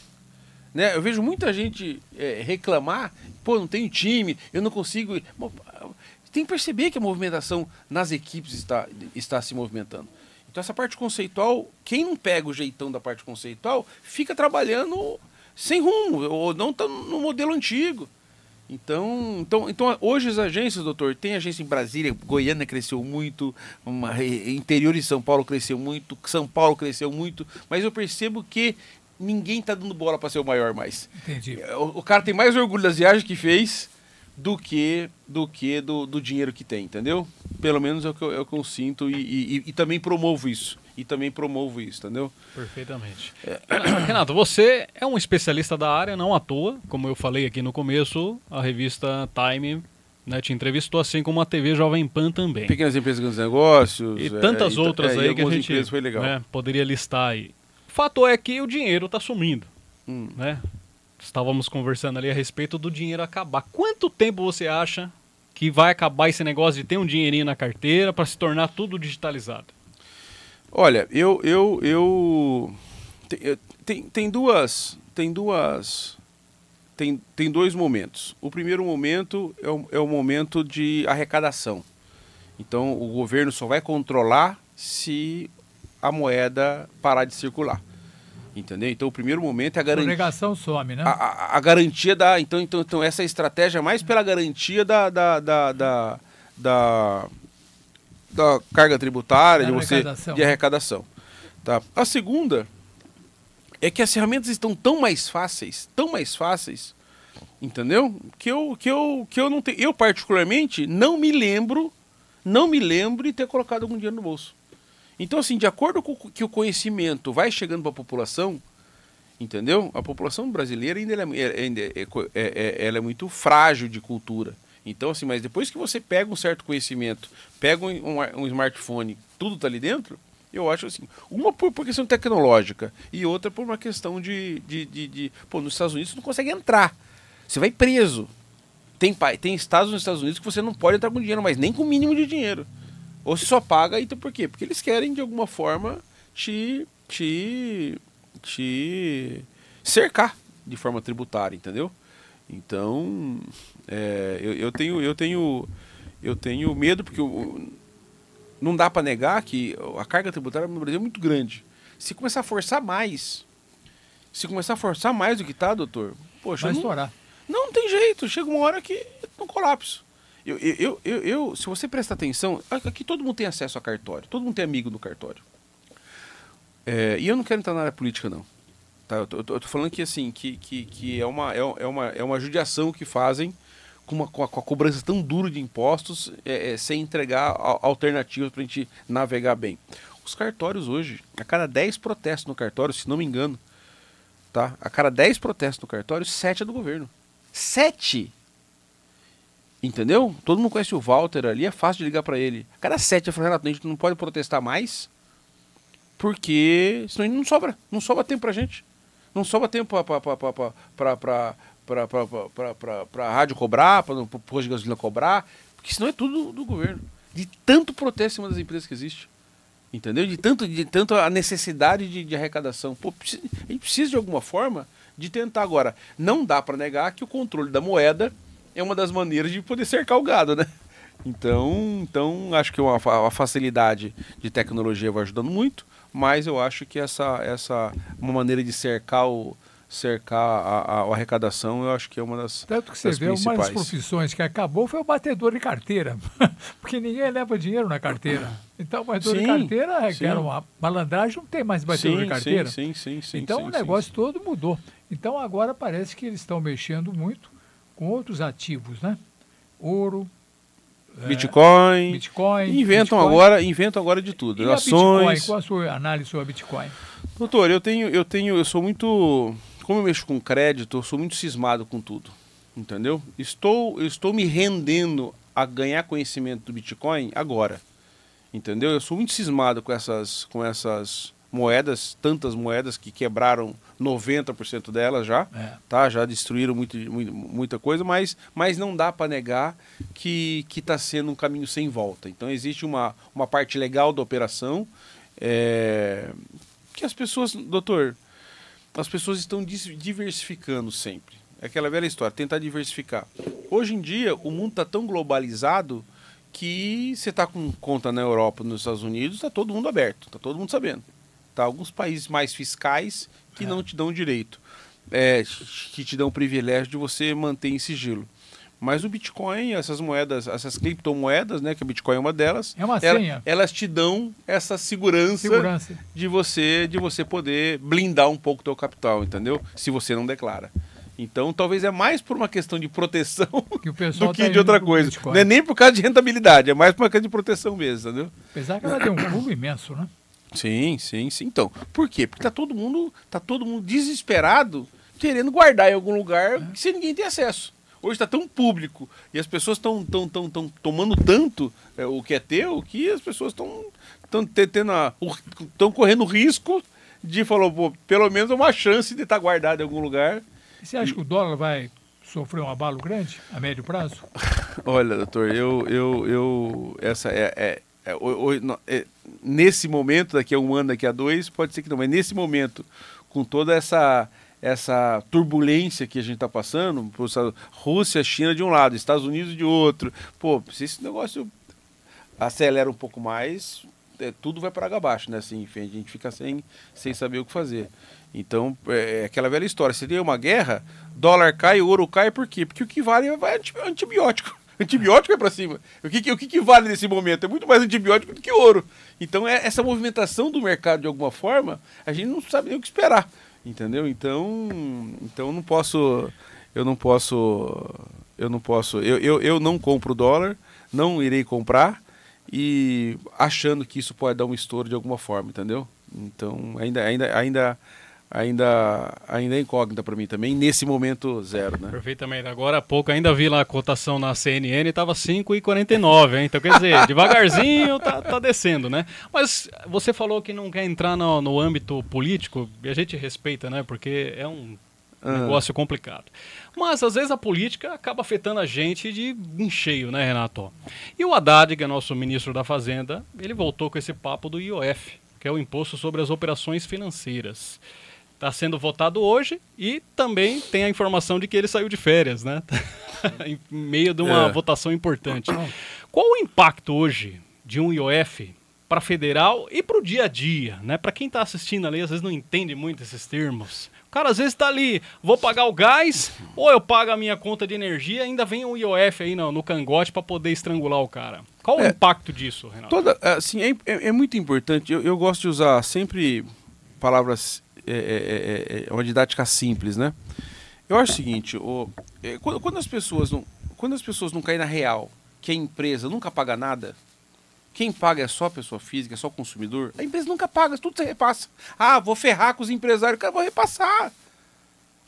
Né? Eu vejo muita gente reclamar, não tenho time, eu não consigo... Tem que perceber que a movimentação nas equipes está se movimentando. Então essa parte conceitual, quem não pega o jeitão da parte conceitual, fica trabalhando sem rumo, ou não tá no modelo antigo. Então, hoje as agências, doutor, tem agência em Brasília, Goiânia cresceu muito, interior de São Paulo cresceu muito, São Paulo cresceu muito, mas eu percebo que ninguém está dando bola para ser o maior mais. Entendi. O cara tem mais orgulho das viagens que fez do do dinheiro que tem, entendeu? Pelo menos é o que eu sinto e também promovo isso. Entendeu? Perfeitamente. Renato, você é um especialista da área, não à toa. Como eu falei aqui no começo, a revista Time, né, te entrevistou, assim como a TV Jovem Pan também. Pequenas empresas, grandes negócios. E tantas outras aí que a gente foi legal. Né, poderia listar aí. O fato é que o dinheiro está sumindo. Né? Estávamos conversando ali a respeito do dinheiro acabar. Quanto tempo você acha que vai acabar esse negócio de ter um dinheirinho na carteira para se tornar tudo digitalizado? Olha, tem dois momentos. O primeiro momento é o momento de arrecadação. Então, o governo só vai controlar se a moeda parar de circular. Entendeu? Então, o primeiro momento é a garantia. A sonegação some, né? A garantia da. Então, essa estratégia é mais pela garantia da carga tributária, de arrecadação. Tá? A segunda é que as ferramentas estão tão mais fáceis, entendeu? Que eu não tenho, eu particularmente não me lembro de ter colocado algum dinheiro no bolso. Então, assim, de acordo com que o conhecimento vai chegando para a população, entendeu? A população brasileira ainda ela é muito frágil de cultura. Então, assim, mas depois que você pega um certo conhecimento, pega um smartphone, tudo tá ali dentro, eu acho assim, uma por questão tecnológica e outra por uma questão pô, nos Estados Unidos você não consegue entrar, você vai preso. Tem estados nos Estados Unidos que você não pode entrar com dinheiro, mas nem com o mínimo de dinheiro. Ou se só paga, então por quê? Porque eles querem, de alguma forma, te cercar de forma tributária, entendeu? Então, eu tenho medo, porque não dá para negar que a carga tributária no Brasil é muito grande. Se começar a forçar mais do que tá, doutor, poxa, vai estourar. Não tem jeito, chega uma hora que não colapso. Se você prestar atenção, aqui todo mundo tem acesso a cartório, todo mundo tem amigo no cartório. E eu não quero entrar na área política, não. Tá? Eu tô falando que, assim, que é uma judiação que fazem com a cobrança tão dura de impostos, sem entregar alternativas para a gente navegar bem. Os cartórios hoje, a cada 10 protestos no cartório, se não me engano, tá? A cada 10 protestos no cartório, 7 é do governo. 7! Entendeu? Todo mundo conhece o Walter ali, é fácil de ligar para ele. A cada 7 eu falo, Renato, a gente não pode protestar mais, porque senão não sobra tempo pra gente. Não sobra tempo para a rádio cobrar, para o posto de gasolina cobrar, porque senão é tudo do governo. De tanto protesto em cima das empresas que existe. Entendeu? De tanto a necessidade de arrecadação. Pô, a gente precisa de alguma forma de tentar. Agora, não dá para negar que o controle da moeda é uma das maneiras de poder cercar o gado, né? Então acho que a facilidade de tecnologia vai ajudando muito, mas eu acho que uma maneira de cercar a arrecadação, eu acho que é uma das Tanto que você vê, principais. uma das profissões que acabou foi o batedor de carteira, porque ninguém leva dinheiro na carteira. Então o batedor de carteira, que era uma malandragem, não tem mais batedor de carteira. Sim. Então o negócio todo mudou. Então agora parece que eles estão mexendo muito com outros ativos, né? Ouro, Bitcoin. Inventam agora de tudo. E ações. Bitcoin, qual a sua análise sobre a Bitcoin? Doutor, eu sou muito, como eu mexo com crédito, eu sou muito cismado com tudo, entendeu? Estou me rendendo a ganhar conhecimento do Bitcoin agora, entendeu? Eu sou muito cismado com essas moedas, tantas moedas que quebraram 90% delas já, tá? Já destruíram muita coisa, mas não dá para negar que está sendo um caminho sem volta. Então existe uma parte legal da operação, que as pessoas, doutor, as pessoas estão diversificando sempre. É aquela velha história, tentar diversificar. Hoje em dia, o mundo está tão globalizado que você está com conta na Europa, nos Estados Unidos, está todo mundo aberto, está todo mundo sabendo. Tá? Alguns países mais fiscais que não te dão direito, que te dão o privilégio de você manter em sigilo. Mas o Bitcoin, essas moedas, essas criptomoedas, né, que o Bitcoin é uma delas, é uma senha. Elas te dão essa segurança. de você poder blindar um pouco o teu capital, entendeu? Se você não declara. Então, talvez é mais por uma questão de proteção do que de outra coisa. Não é nem por causa de rentabilidade, é mais por uma questão de proteção mesmo, entendeu? Apesar que ela tem um pulo imenso, né? Sim. Então, por quê? Porque tá todo mundo desesperado querendo guardar em algum lugar que ninguém tem acesso. Hoje está tão público e as pessoas estão tomando tanto o que é teu que as pessoas estão correndo risco de falar, pô, pelo menos uma chance de estar guardado em algum lugar. E você acha que o dólar vai sofrer um abalo grande a médio prazo? Olha, doutor, nesse momento, daqui a um ano, daqui a dois, pode ser que não, mas nesse momento, com toda essa turbulência que a gente está passando, Rússia, China de um lado, Estados Unidos de outro, pô, se esse negócio acelera um pouco mais, tudo vai para água abaixo, né? Assim, a gente fica sem saber o que fazer. Então, é aquela velha história, se tem uma guerra, dólar cai, ouro cai, por quê? Porque o que vale é antibiótico. Antibiótico é para cima. O que vale nesse momento? É muito mais antibiótico do que ouro. Então, essa movimentação do mercado, de alguma forma, a gente não sabe nem o que esperar. Entendeu? Então eu não compro dólar, não irei comprar e achando que isso pode dar um estouro de alguma forma, entendeu? Então ainda é incógnita para mim também, nesse momento zero, né? Perfeitamente. Agora há pouco ainda vi lá a cotação na CNN, estava 5,49, hein? Então quer dizer, devagarzinho tá descendo, né? Mas você falou que não quer entrar no âmbito político, e a gente respeita, né? Porque é um negócio complicado. Mas às vezes a política acaba afetando a gente em cheio, né, Renato? E o Haddad, que é nosso ministro da Fazenda, ele voltou com esse papo do IOF, que é o Imposto sobre as Operações Financeiras. Está sendo votado hoje e também tem a informação de que ele saiu de férias, né? Em meio de uma votação importante. Qual o impacto hoje de um IOF para federal e para o dia a dia, né? Para quem está assistindo ali, às vezes não entende muito esses termos. O cara às vezes está ali, vou pagar o gás ou eu pago a minha conta de energia, ainda vem um IOF aí no cangote para poder estrangular o cara. Qual o impacto disso, Renato? Assim, é muito importante. Eu gosto de usar sempre palavras... uma didática simples, né? Eu acho o seguinte, quando as pessoas não caem na real, que a empresa nunca paga nada, quem paga é só a pessoa física, é só o consumidor, a empresa nunca paga, tudo você repassa. Ah, vou ferrar com os empresários, cara, vou repassar.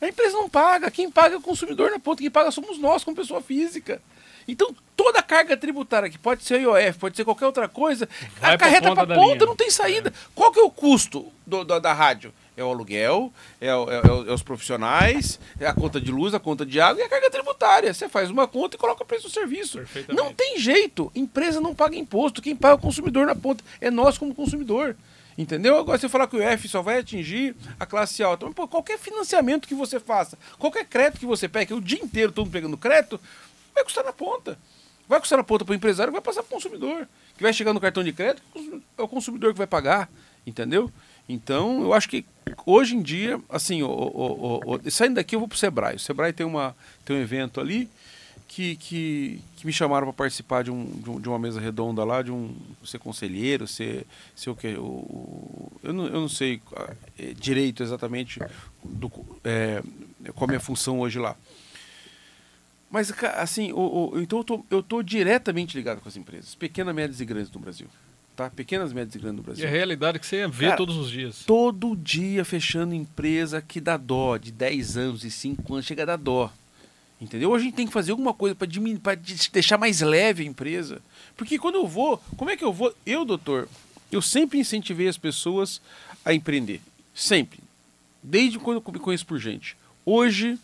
A empresa não paga, quem paga é o consumidor na ponta, quem paga somos nós como pessoa física. Então, toda a carga tributária, que pode ser IOF, pode ser qualquer outra coisa, acarreta para ponta, não tem saída. Qual que é o custo da rádio? É o aluguel, é os profissionais, é a conta de luz, a conta de água e a carga tributária. Você faz uma conta e coloca o preço do serviço. Não tem jeito. Empresa não paga imposto. Quem paga é o consumidor na ponta. É nós como consumidor. Entendeu? Agora você falar que o IOF só vai atingir a classe alta. Mas, pô, qualquer financiamento que você faça, qualquer crédito que você pegue, o dia inteiro todo mundo pegando crédito, vai custar na ponta. Vai custar na ponta para o empresário, vai passar para o consumidor. Que vai chegar no cartão de crédito, é o consumidor que vai pagar. Entendeu? Então, eu acho que hoje em dia, assim, saindo daqui eu vou pro Sebrae. O Sebrae tem um evento ali que me chamaram para participar de uma mesa redonda lá, ser conselheiro, ser o que eu não sei direito exatamente qual a minha função hoje lá. Mas, assim, então eu tô diretamente ligado com as empresas, pequenas, médias e grandes no Brasil. Tá? Pequenas, médias e grandes no Brasil. E a realidade que você vê, cara, todos os dias. Todo dia fechando empresa que dá dó, de 10 anos e 5 anos, chega a dar dó. Entendeu? Hoje a gente tem que fazer alguma coisa para deixar mais leve a empresa. Porque quando eu vou, como é que eu vou? Doutor, eu sempre incentivei as pessoas a empreender. Sempre. Desde quando eu me conheço por gente. Hoje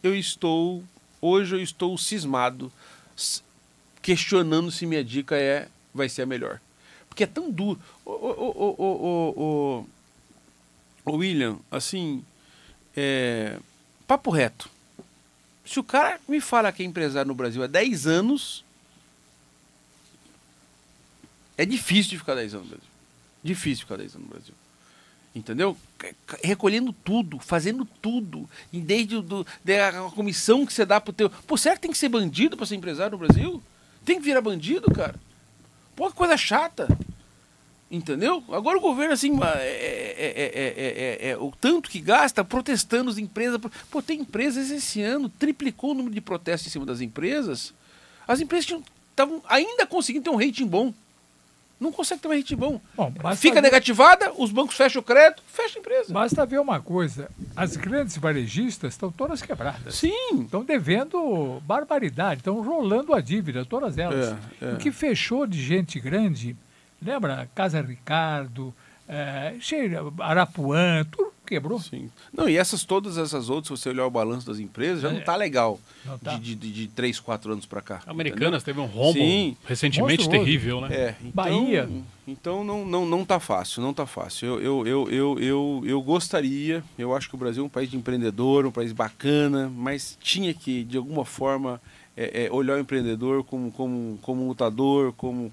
eu estou cismado, questionando se minha dica vai ser a melhor. Porque é tão duro. William, assim, papo reto. Se o cara me fala que é empresário no Brasil há 10 anos, É difícil de ficar 10 anos no Brasil. Difícil ficar 10 anos no Brasil. Entendeu? Recolhendo tudo, fazendo tudo. E desde a comissão que você dá pro teu... Pô, será que tem que ser bandido para ser empresário no Brasil? Tem que virar bandido, cara? Pô, que coisa chata. Entendeu? Agora o governo, assim, o tanto que gasta protestando as empresas. Pô, tem empresas esse ano, triplicou o número de protestos em cima das empresas. As empresas estavam ainda conseguindo ter um rating bom. Não consegue ter um rating bom. Fica negativada, os bancos fecham o crédito, fecha a empresa. Basta ver uma coisa, as grandes varejistas estão todas quebradas. Sim. Estão devendo barbaridade, estão rolando a dívida, todas elas. O que fechou de gente grande, lembra? Casa Ricardo, Arapuã, tudo quebrou. Sim. Não, e todas essas outras, se você olhar o balanço das empresas, já não está legal não tá. de 3, 4 anos para cá. Americanas teve um rombo recentemente monstruoso. Terrível, né? Então, Bahia. Então não tá fácil, não tá fácil. Eu gostaria, eu acho que o Brasil é um país de empreendedor, um país bacana, mas tinha que, de alguma forma, olhar o empreendedor como um lutador, como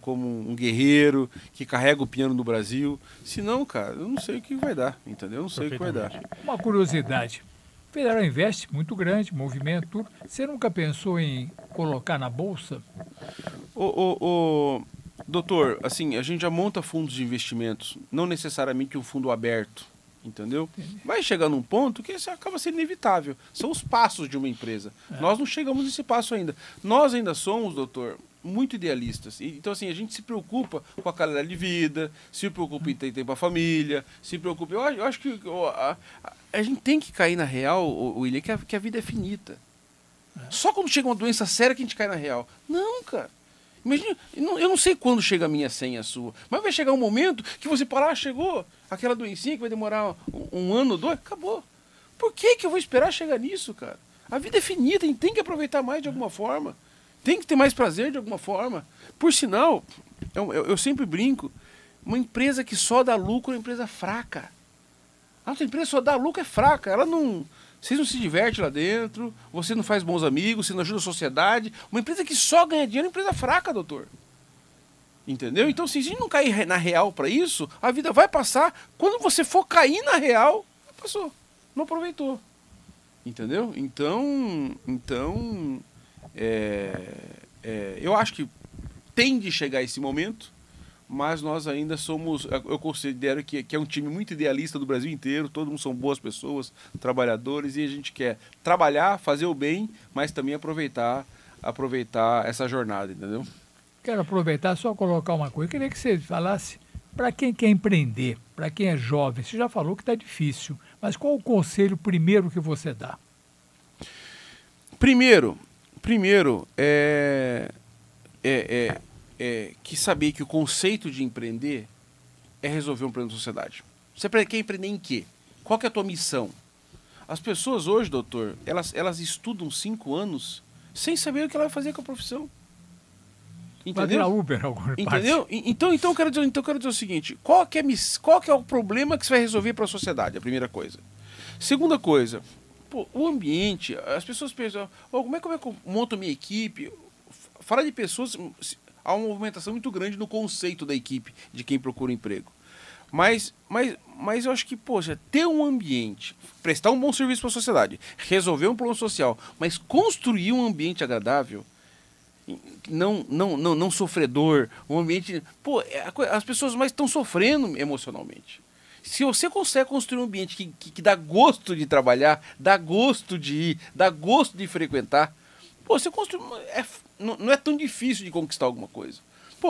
um guerreiro que carrega o piano do Brasil. Senão, cara, eu não sei o que vai dar, entendeu? Eu não sei o que vai dar. Uma curiosidade. O Federal Invest, muito grande, movimento, tudo. Você nunca pensou em colocar na Bolsa? Doutor, assim, a gente já monta fundos de investimentos, não necessariamente um fundo aberto. Entendeu? Vai chegar num ponto que isso acaba sendo inevitável. São os passos de uma empresa. Nós não chegamos nesse passo ainda. Nós ainda somos, doutor, muito idealistas. Então, assim, a gente se preocupa com a qualidade de vida, se preocupa em ter tempo para a família, se preocupa... Eu acho que a gente tem que cair na real, William, que a vida é finita. Só quando chega uma doença séria que a gente cai na real. Não, cara. Imagina, eu não sei quando chega a minha senha, a sua, mas vai chegar um momento que você parar, chegou aquela doencinha que vai demorar um ano, 2, acabou. Por que eu vou esperar chegar nisso, cara? A vida é finita, a gente tem que aproveitar mais de alguma forma. Tem que ter mais prazer de alguma forma. Por sinal, eu sempre brinco, uma empresa que só dá lucro é uma empresa fraca. A outra empresa só dá lucro é fraca, ela não... Vocês não se divertem lá dentro, você não faz bons amigos, você não ajuda a sociedade. Uma empresa que só ganha dinheiro é uma empresa fraca, doutor. Entendeu? Então, se a gente não cair na real para isso, a vida vai passar. Quando você for cair na real, passou. Não aproveitou. Entendeu? Então eu acho que tem de chegar esse momento, mas nós ainda somos, eu considero que é um time muito idealista do Brasil inteiro, todo mundo são boas pessoas, trabalhadores, e a gente quer trabalhar, fazer o bem, mas também aproveitar essa jornada, entendeu? Quero aproveitar só colocar uma coisa, eu queria que você falasse para quem quer empreender, para quem é jovem, você já falou que está difícil, mas qual o conselho primeiro que você dá? Primeiro que saber que o conceito de empreender é resolver um problema da sociedade. Você quer empreender em quê? Qual que é a tua missão? As pessoas hoje, doutor, elas estudam 5 anos sem saber o que ela vai fazer com a profissão. Entendeu? Vai Uber, alguma entendeu? Então eu quero dizer o seguinte, qual que é o problema que você vai resolver para a sociedade? A primeira coisa. Segunda coisa, o ambiente, as pessoas pensam, como é que eu monto a minha equipe? Fala de pessoas... Há uma movimentação muito grande no conceito da equipe de quem procura emprego. Mas eu acho que, poxa, ter um ambiente, prestar um bom serviço para a sociedade, resolver um problema social, mas construir um ambiente agradável, não sofredor, um ambiente... as pessoas mais estão sofrendo emocionalmente. Se você consegue construir um ambiente que dá gosto de trabalhar, dá gosto de ir, dá gosto de frequentar, você construi... Não é tão difícil de conquistar alguma coisa.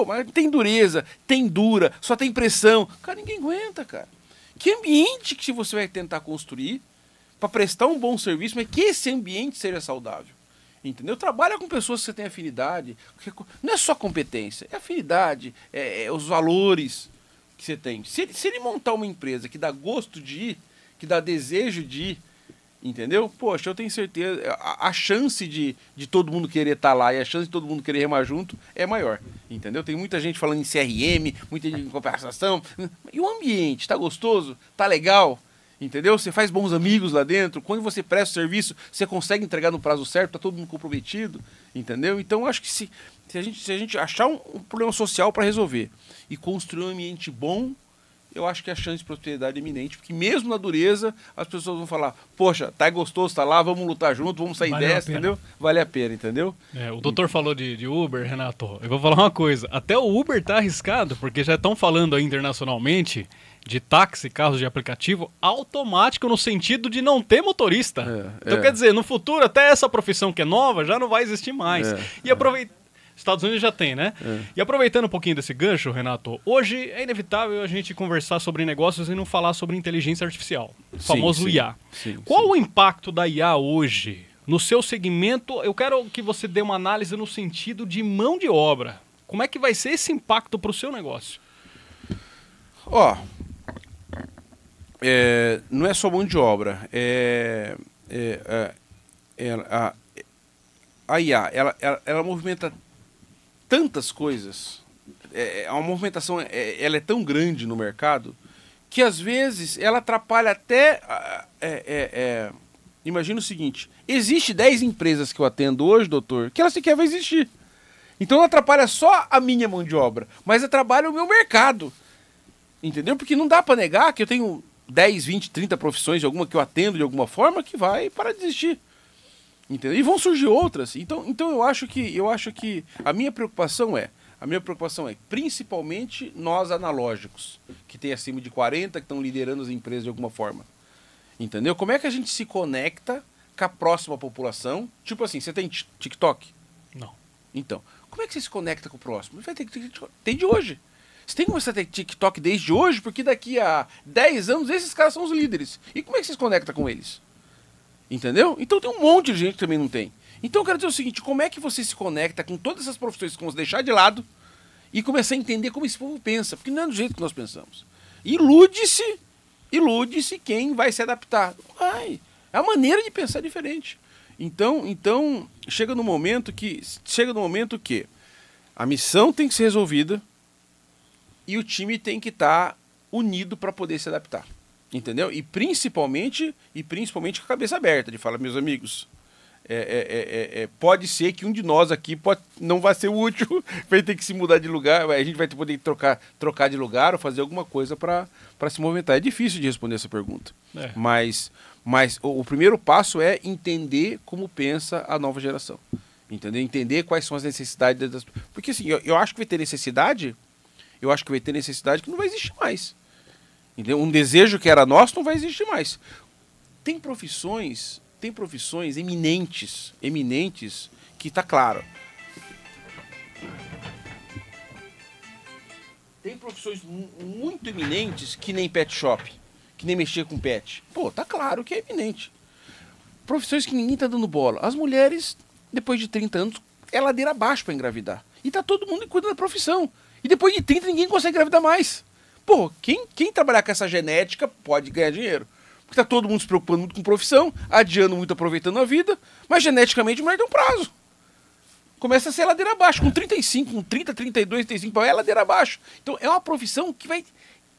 Mas tem dureza, tem dura, só tem pressão. Cara, ninguém aguenta, cara. Que ambiente que você vai tentar construir para prestar um bom serviço, mas que esse ambiente seja saudável? Entendeu? Trabalha com pessoas que você tem afinidade. Não é só competência, é afinidade, os valores que você tem. Se ele montar uma empresa que dá gosto de ir, que dá desejo de ir, entendeu? Poxa, eu tenho certeza, a chance de todo mundo querer estar lá e a chance de todo mundo querer remar junto é maior, entendeu? Tem muita gente falando em CRM, muita gente em compensação, e o ambiente, tá gostoso? Tá legal? Entendeu? Você faz bons amigos lá dentro. Quando você presta o serviço, você consegue entregar no prazo certo, tá todo mundo comprometido. Entendeu? Então, eu acho que se a gente achar um problema social para resolver e construir um ambiente bom, eu acho que a chance de prosperidade é iminente, porque mesmo na dureza, as pessoas vão falar, poxa, tá gostoso, tá lá, vamos lutar junto, vamos sair dessa, entendeu? Vale a pena, entendeu? O doutor falou de Uber, Renato. Eu vou falar uma coisa, até o Uber tá arriscado, porque já estão falando aí internacionalmente de táxi, carros de aplicativo, automático no sentido de não ter motorista. Então, quer dizer, no futuro, até essa profissão que é nova já não vai existir mais. E Estados Unidos já tem, né? E aproveitando um pouquinho desse gancho, Renato, hoje é inevitável a gente conversar sobre negócios e não falar sobre inteligência artificial, o famoso IA. Qual o impacto da IA hoje no seu segmento? Eu quero que você dê uma análise no sentido de mão de obra. Como é que vai ser esse impacto para o seu negócio? Não é só mão de obra. A IA, ela movimenta tantas coisas, a movimentação ela é tão grande no mercado que às vezes ela atrapalha até... imagina o seguinte, existe 10 empresas que eu atendo hoje, doutor, que ela sequer vai existir. Então ela atrapalha só a minha mão de obra, mas atrapalha o meu mercado. Entendeu? Porque não dá para negar que eu tenho 10, 20, 30 profissões de alguma que eu atendo de alguma forma que vai parar de existir. Entendeu? E vão surgir outras. Então eu acho que a minha preocupação é principalmente nós analógicos, que tem acima de 40, que estão liderando as empresas de alguma forma. Entendeu? Como é que a gente se conecta com a próxima população? Tipo assim, você tem TikTok? Não. Então, como é que você se conecta com o próximo? Vai ter que tem de hoje. Você tem que começar a ter TikTok desde hoje, porque daqui a 10 anos esses caras são os líderes. E como é que você se conecta com eles? Entendeu? Então tem um monte de gente que também não tem. Então eu quero dizer o seguinte, como é que você se conecta com todas essas profissões que vamos deixar de lado e começar a entender como esse povo pensa? Porque não é do jeito que nós pensamos. Ilude-se quem vai se adaptar. É a maneira de pensar diferente. Então chega no momento que a missão tem que ser resolvida e o time tem que estar unido para poder se adaptar. Entendeu? E principalmente com a cabeça aberta, de falar, meus amigos, pode ser que um de nós aqui não vai ser útil, vai ter que se mudar de lugar, a gente vai poder trocar de lugar ou fazer alguma coisa para se movimentar. É difícil de responder essa pergunta. Mas o primeiro passo é entender como pensa a nova geração. Entendeu? Entender quais são as necessidades Porque assim, eu acho que vai ter necessidade que não vai existir mais. Entendeu? Um desejo que era nosso não vai existir mais. Tem profissões eminentes, que está claro. Tem profissões muito eminentes que nem pet shop, que nem mexer com pet. Pô, tá claro que é eminente. Profissões que ninguém tá dando bola. As mulheres, depois de 30 anos, é ladeira abaixo para engravidar. E tá todo mundo cuidando da profissão. E depois de 30 ninguém consegue engravidar mais. Pô, quem trabalhar com essa genética pode ganhar dinheiro. Porque tá todo mundo se preocupando muito com profissão, adiando muito, aproveitando a vida, mas geneticamente a mulher tem um prazo. Começa a ser ladeira abaixo, com 35, com 30, 32, 35, é ladeira abaixo. Então é uma profissão que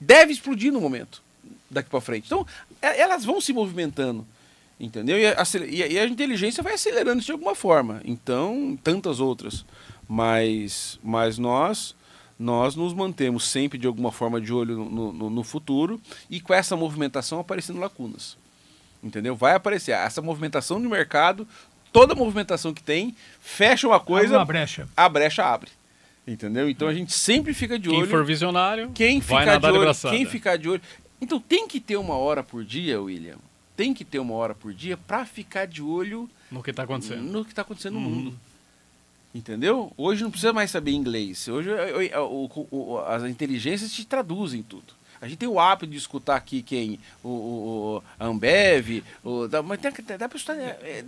deve explodir no momento, daqui para frente. Então elas vão se movimentando, entendeu? E a inteligência vai acelerando isso de alguma forma. Então, tantas outras. Mas nós nos mantemos sempre de alguma forma de olho no futuro e com essa movimentação aparecendo lacunas. Entendeu? Vai aparecer essa movimentação no mercado, toda movimentação que tem, fecha uma coisa, a brecha abre. Entendeu? Então a gente sempre fica de olho. Quem for visionário, quem ficar de olho. Então tem que ter uma hora por dia, William. Tem que ter uma hora por dia para ficar de olho no que está acontecendo. No que está acontecendo no mundo. Entendeu? Hoje não precisa mais saber inglês. Hoje as inteligências te traduzem tudo. A gente tem o hábito de escutar aqui a Ambev, mas dá para escutar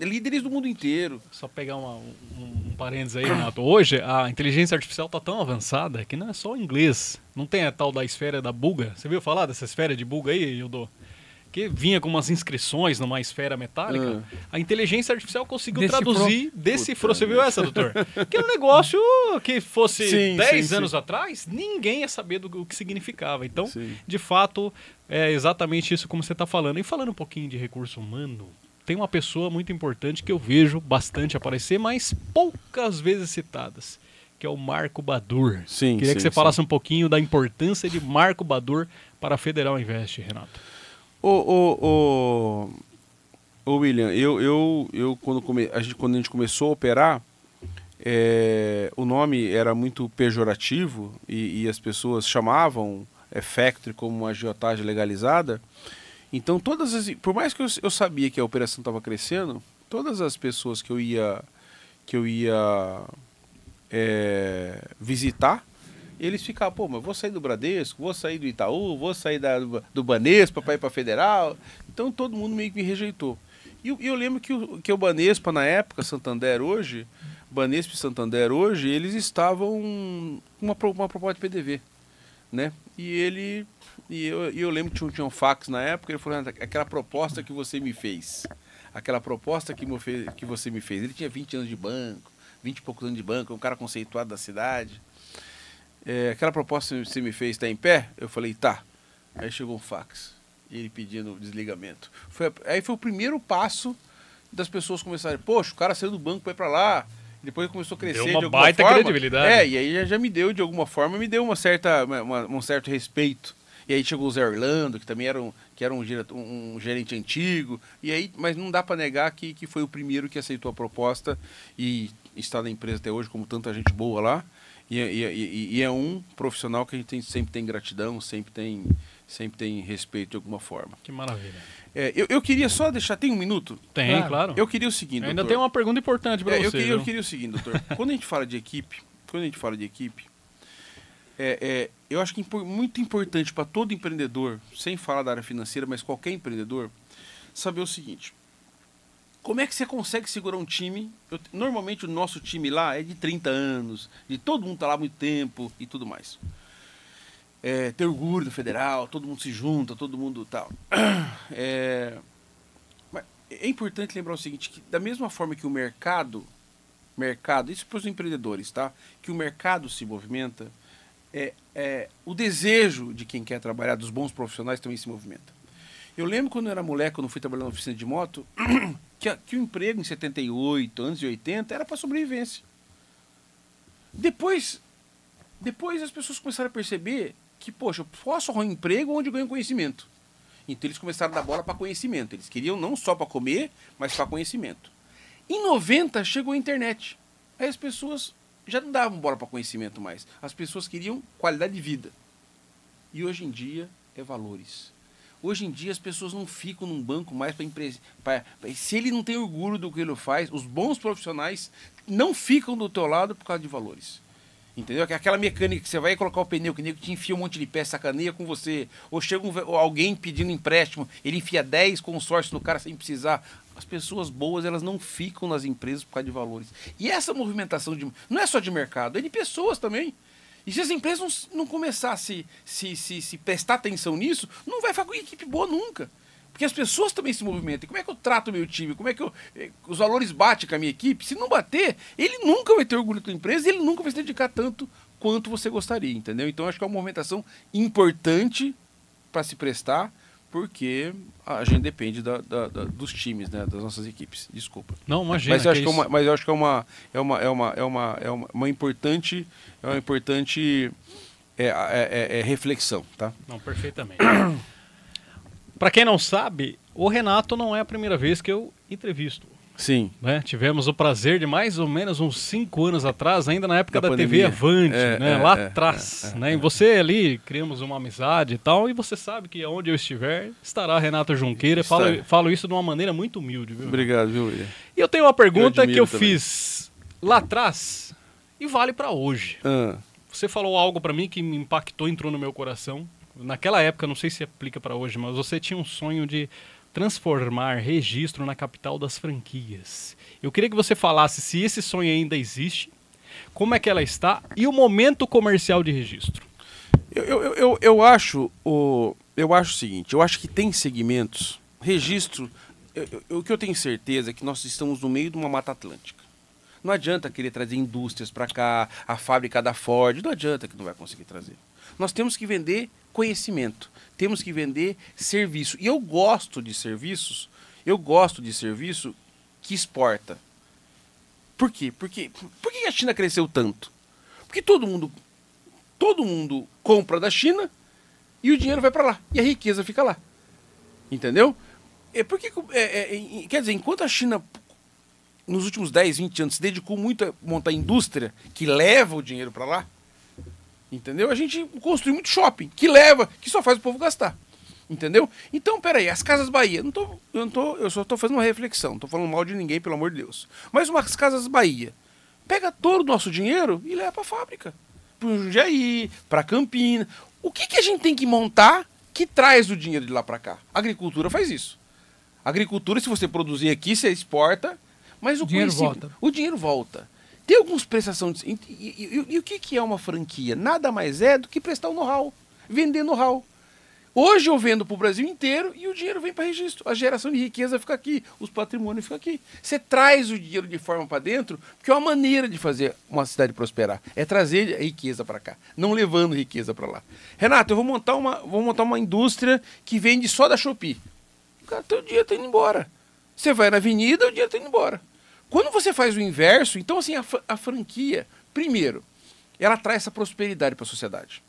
líderes do mundo inteiro. Só pegar um parênteses aí, Renato. Hoje a inteligência artificial está tão avançada que não é só o inglês. Não tem a tal da esfera da buga. Você viu falar dessa esfera de buga aí, Hildo? que vinha com umas inscrições numa esfera metálica, a inteligência artificial conseguiu traduzir, decifrou. Você viu essa, doutor? Que era um negócio que fosse 10 anos atrás, ninguém ia saber do que significava. Então, de fato, é exatamente isso como você está falando. E falando um pouquinho de recurso humano, tem uma pessoa muito importante que eu vejo bastante aparecer, mas poucas vezes citadas, que é o Marco Badur. Queria que você falasse um pouquinho da importância de Marco Badur para a Federal Invest, Renato. William, quando a gente começou a operar, o nome era muito pejorativo e as pessoas chamavam factory como uma agiotagem legalizada. Então, por mais que eu sabia que a operação estava crescendo, todas as pessoas que eu ia visitar, eles ficavam, pô, mas vou sair do Bradesco, vou sair do Itaú, vou sair do Banespa para ir para a Federal. Então todo mundo meio que me rejeitou. E eu lembro que o Banespa na época, Banespa e Santander hoje, eles estavam com uma proposta de PDV, né? E eu lembro que tinha um fax na época, ele falou, aquela proposta que você me fez, ele tinha 20 anos de banco, 20 e poucos anos de banco, um cara conceituado da cidade. Aquela proposta que você me fez está em pé? Eu falei, tá. Aí chegou um fax, ele pedindo desligamento. Aí foi o primeiro passo das pessoas começarem, poxa, o cara saiu do banco para ir para lá. Depois começou a crescer de alguma forma. Deu uma baita credibilidade. E aí já me deu, de alguma forma, um certo respeito. E aí chegou o Zé Orlando, que também era um gerente antigo. E aí, mas não dá para negar que foi o primeiro que aceitou a proposta e está na empresa até hoje, como tanta gente boa lá. E é um profissional que a gente sempre tem gratidão, sempre tem respeito de alguma forma. Que maravilha. Eu queria só deixar... Tem um minuto? Tem, claro. Eu queria o seguinte, doutor. Ainda tem uma pergunta importante para você. Eu queria o seguinte, doutor. Quando a gente fala de equipe, eu acho que é muito importante para todo empreendedor, sem falar da área financeira, mas qualquer empreendedor, saber o seguinte. Como é que você consegue segurar um time? Normalmente o nosso time lá é de 30 anos, de todo mundo tá lá há muito tempo e tudo mais. Ter orgulho do federal, todo mundo se junta, todo mundo tal. Mas é importante lembrar o seguinte, que da mesma forma que o mercado, isso para os empreendedores, tá? Que o mercado se movimenta, o desejo de quem quer trabalhar, dos bons profissionais, também se movimenta. Eu lembro quando eu era moleque, quando eu fui trabalhar na oficina de moto, que o emprego em 78, anos de 80, era para sobrevivência. Depois as pessoas começaram a perceber que, poxa, eu posso arrumar um emprego onde eu ganho conhecimento. Então eles começaram a dar bola para conhecimento. Eles queriam não só para comer, mas para conhecimento. Em 90 chegou a internet. Aí as pessoas já não davam bola para conhecimento mais. As pessoas queriam qualidade de vida. E hoje em dia é valores. Hoje em dia as pessoas não ficam num banco mais para empresa. Se ele não tem orgulho do que ele faz, os bons profissionais não ficam do teu lado por causa de valores. Entendeu? Aquela mecânica que você vai colocar o pneu, que nem te enfia um monte de pé, sacaneia com você. Ou chega alguém pedindo empréstimo, ele enfia 10 consórcios no cara sem precisar. As pessoas boas, elas não ficam nas empresas por causa de valores. E essa movimentação não é só de mercado, é de pessoas também. E se as empresas não começarem a se prestar atenção nisso, não vai ficar com equipe boa nunca. Porque as pessoas também se movimentam. E como é que eu trato o meu time? Como é que os valores batem com a minha equipe? Se não bater, ele nunca vai ter orgulho da empresa e ele nunca vai se dedicar tanto quanto você gostaria, entendeu? Então, acho que é uma movimentação importante para se prestar, porque a gente depende dos times, né, das nossas equipes. Desculpa. Não, imagina. Mas eu acho que é uma importante reflexão, tá? Não, perfeitamente. Para quem não sabe, o Renato não é a primeira vez que eu entrevisto. Sim. Né? Tivemos o prazer de mais ou menos uns 5 anos atrás, ainda na época da pandemia. TV Avante, lá atrás. Né? E você ali, criamos uma amizade e tal, e você sabe que onde eu estiver, estará Renato Junqueira. Falo isso de uma maneira muito humilde. Viu? Obrigado, viu, William? E eu tenho uma pergunta que eu fiz lá atrás e vale para hoje. Você falou algo para mim que me impactou, entrou no meu coração. Naquela época, não sei se aplica para hoje, mas você tinha um sonho de transformar Registro na capital das franquias. Eu queria que você falasse se esse sonho ainda existe, como é que ela está e o momento comercial de Registro. Eu acho, eu acho o seguinte, eu acho que tem segmentos, registro, o que eu tenho certeza é que nós estamos no meio de uma Mata Atlântica. Não adianta querer trazer indústrias para cá, a fábrica da Ford, não adianta que não vai conseguir trazer. Nós temos que vender conhecimento, temos que vender serviço. E eu gosto de serviço que exporta. Por quê? Por que a China cresceu tanto? Porque todo mundo compra da China e o dinheiro vai para lá. E a riqueza fica lá. Entendeu? Quer dizer, enquanto a China, nos últimos 10, 20 anos, se dedicou muito a montar indústria que leva o dinheiro para lá, entendeu? A gente construiu muito shopping que só faz o povo gastar. Entendeu? Então, peraí, as Casas Bahia, eu só estou fazendo uma reflexão, não estou falando mal de ninguém, pelo amor de Deus. Mas umas Casas Bahia, pega todo o nosso dinheiro e leva para a fábrica. Para o Jundiaí, para Campinas. O que a gente tem que montar que traz o dinheiro de lá para cá? A agricultura faz isso. A agricultura, se você produzir aqui, você exporta, mas o dinheiro volta. O dinheiro volta. Tem alguns prestações. E o que é uma franquia? Nada mais é do que prestar o know-how, vender know-how. Hoje eu vendo para o Brasil inteiro e o dinheiro vem para registro. A geração de riqueza fica aqui, os patrimônios ficam aqui. Você traz o dinheiro de forma para dentro, porque é uma maneira de fazer uma cidade prosperar. É trazer a riqueza para cá, não levando riqueza para lá. Renato, eu vou montar uma indústria que vende só da Shopee. Cara, teu dinheiro está indo embora. Você vai na avenida, o dinheiro está indo embora. Quando você faz o inverso, então assim, a franquia, primeiro, ela traz essa prosperidade para a sociedade.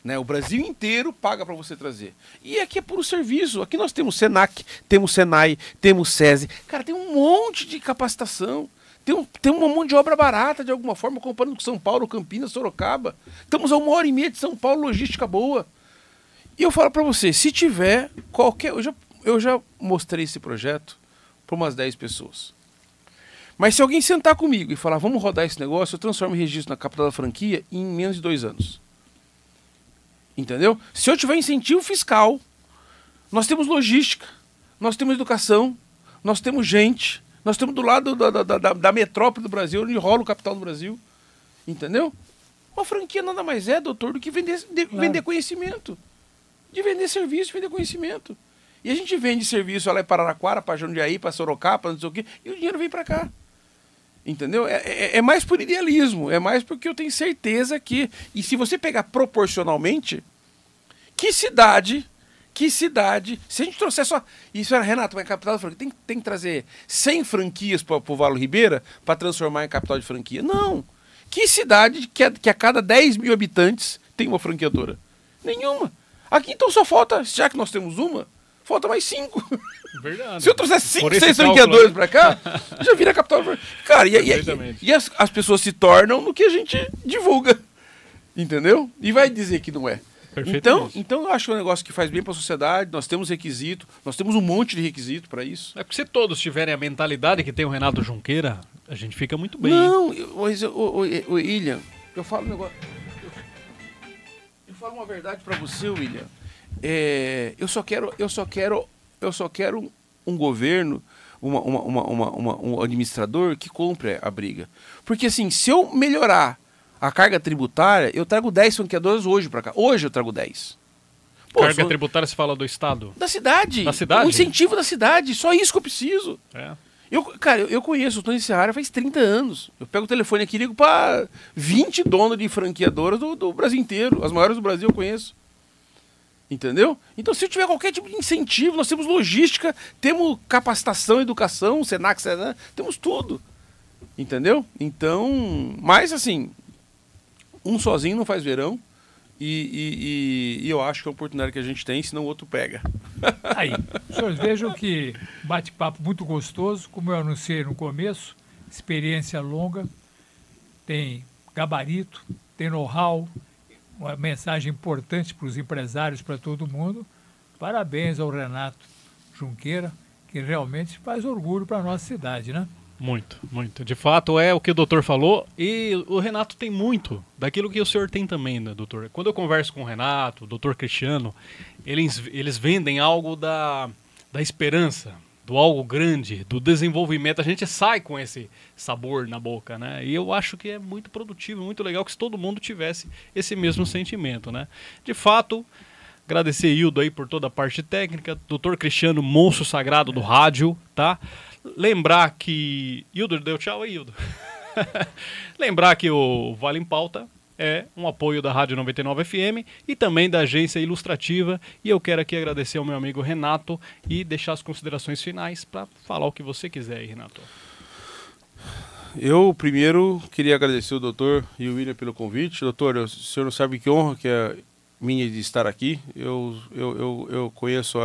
Né? O Brasil inteiro paga para você trazer. E aqui é puro serviço. Aqui nós temos Senac, temos Senai, temos SESI. Cara, tem um monte de capacitação. Tem uma mão de obra barata, de alguma forma, comparando com São Paulo, Campinas, Sorocaba. Estamos a 1h30 de São Paulo, logística boa. E eu falo para você, se tiver qualquer... Eu já mostrei esse projeto para umas 10 pessoas. Mas se alguém sentar comigo e falar, vamos rodar esse negócio, eu transformo o registro na capital da franquia em menos de 2 anos. Entendeu? Se eu tiver incentivo fiscal, nós temos logística, nós temos educação, nós temos gente, nós estamos do lado da metrópole do Brasil, onde rola o capital do Brasil. Entendeu? Uma franquia nada mais é, doutor, do que vender conhecimento. De vender serviço, de vender conhecimento. E a gente vende serviço lá em Paranaquara, para Jundiaí, para Sorocaba, não sei o quê, e o dinheiro vem para cá. Entendeu? É mais por idealismo, é mais porque eu tenho certeza que... E se você pegar proporcionalmente, que cidade, se a gente trouxer só... Isso era, Renato, mas capital da franquia, tem que trazer 100 franquias para o Valo Ribeira para transformar em capital de franquia. Não! Que cidade que a cada 10 mil habitantes tem uma franqueadora? Nenhuma. Aqui então só falta, já que nós temos uma, falta mais 5. Verdade. Se eu trouxer 5, 6 franqueadores pra cá, já vira a capital. Cara, e as pessoas se tornam no que a gente divulga. Entendeu? E vai dizer que não é. Então eu acho que é um negócio que faz bem pra sociedade, nós temos requisito, nós temos um monte de requisito pra isso. É porque se todos tiverem a mentalidade que tem o Renato Junqueira, a gente fica muito bem. Não, William, eu falo um negócio. Eu falo uma verdade pra você, William. Eu só quero um governo, um administrador que compre a briga. Porque assim, se eu melhorar a carga tributária, eu trago 10 franqueadores hoje para cá. Hoje eu trago 10. Carga tributária, você fala do Estado? Da cidade. Da cidade? O incentivo da cidade. Só isso que eu preciso. É. Eu conheço, eu estou nessa área faz 30 anos. Eu pego o telefone aqui e ligo para 20 donos de franqueadoras do Brasil inteiro. As maiores do Brasil eu conheço. Entendeu? Então, se eu tiver qualquer tipo de incentivo, nós temos logística, temos capacitação, educação, Senac, temos tudo. Entendeu? Então, mas assim, um sozinho não faz verão. E eu acho que é a oportunidade que a gente tem, senão o outro pega. Aí, senhores, vejam que bate-papo muito gostoso, como eu anunciei no começo, experiência longa, tem gabarito, tem know-how, uma mensagem importante para os empresários, para todo mundo. Parabéns ao Renato Junqueira, que realmente faz orgulho para a nossa cidade, né? Muito, muito. De fato, é o que o doutor falou, e o Renato tem muito daquilo que o senhor tem também, né, doutor? Quando eu converso com o Renato, o doutor Cristiano, eles vendem algo da esperança, do algo grande, do desenvolvimento. A gente sai com esse sabor na boca, né? E eu acho que é muito produtivo, muito legal que se todo mundo tivesse esse mesmo sentimento, né? De fato, Agradecer Hildo aí por toda a parte técnica, Dr. Cristiano, monstro sagrado do rádio, tá? Lembrar que... Hildo, deu tchau aí, Hildo. Lembrar que o Vale em Pauta é um apoio da Rádio 99 FM e também da Agência Ilustrativa. E eu quero aqui agradecer ao meu amigo Renato e deixar as considerações finais para falar o que você quiser aí, Renato. Eu primeiro queria agradecer o doutor e o William pelo convite. Doutor, o senhor não sabe que honra que é minha de estar aqui. Eu conheço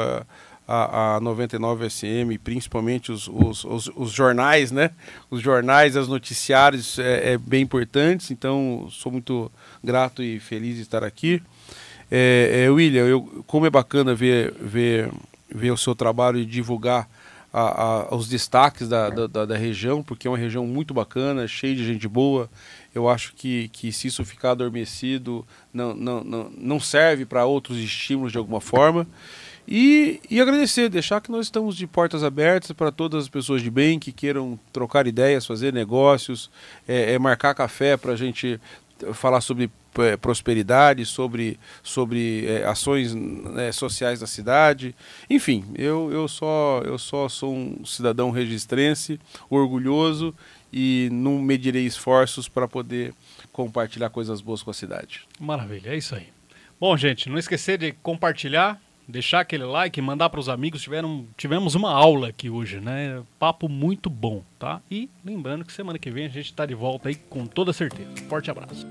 a 99 SM, principalmente os jornais, né? Os jornais, os noticiários bem importantes, então sou muito grato e feliz de estar aqui. William, como é bacana ver o seu trabalho e divulgar os destaques da região, porque é uma região muito bacana, cheia de gente boa. Eu acho que se isso ficar adormecido, não serve para outros estímulos de alguma forma. E agradecer, deixar que nós estamos de portas abertas para todas as pessoas de bem que queiram trocar ideias, fazer negócios, marcar café para a gente falar sobre prosperidade, sobre ações, né, sociais da cidade. Enfim, eu só sou um cidadão registrense, orgulhoso, e não medirei esforços para poder compartilhar coisas boas com a cidade. Maravilha, é isso aí. Bom, gente, não esquecer de compartilhar, deixar aquele like, mandar para os amigos. Tivemos uma aula aqui hoje, né? Papo muito bom, tá? E lembrando que semana que vem a gente está de volta aí com toda certeza. Forte abraço.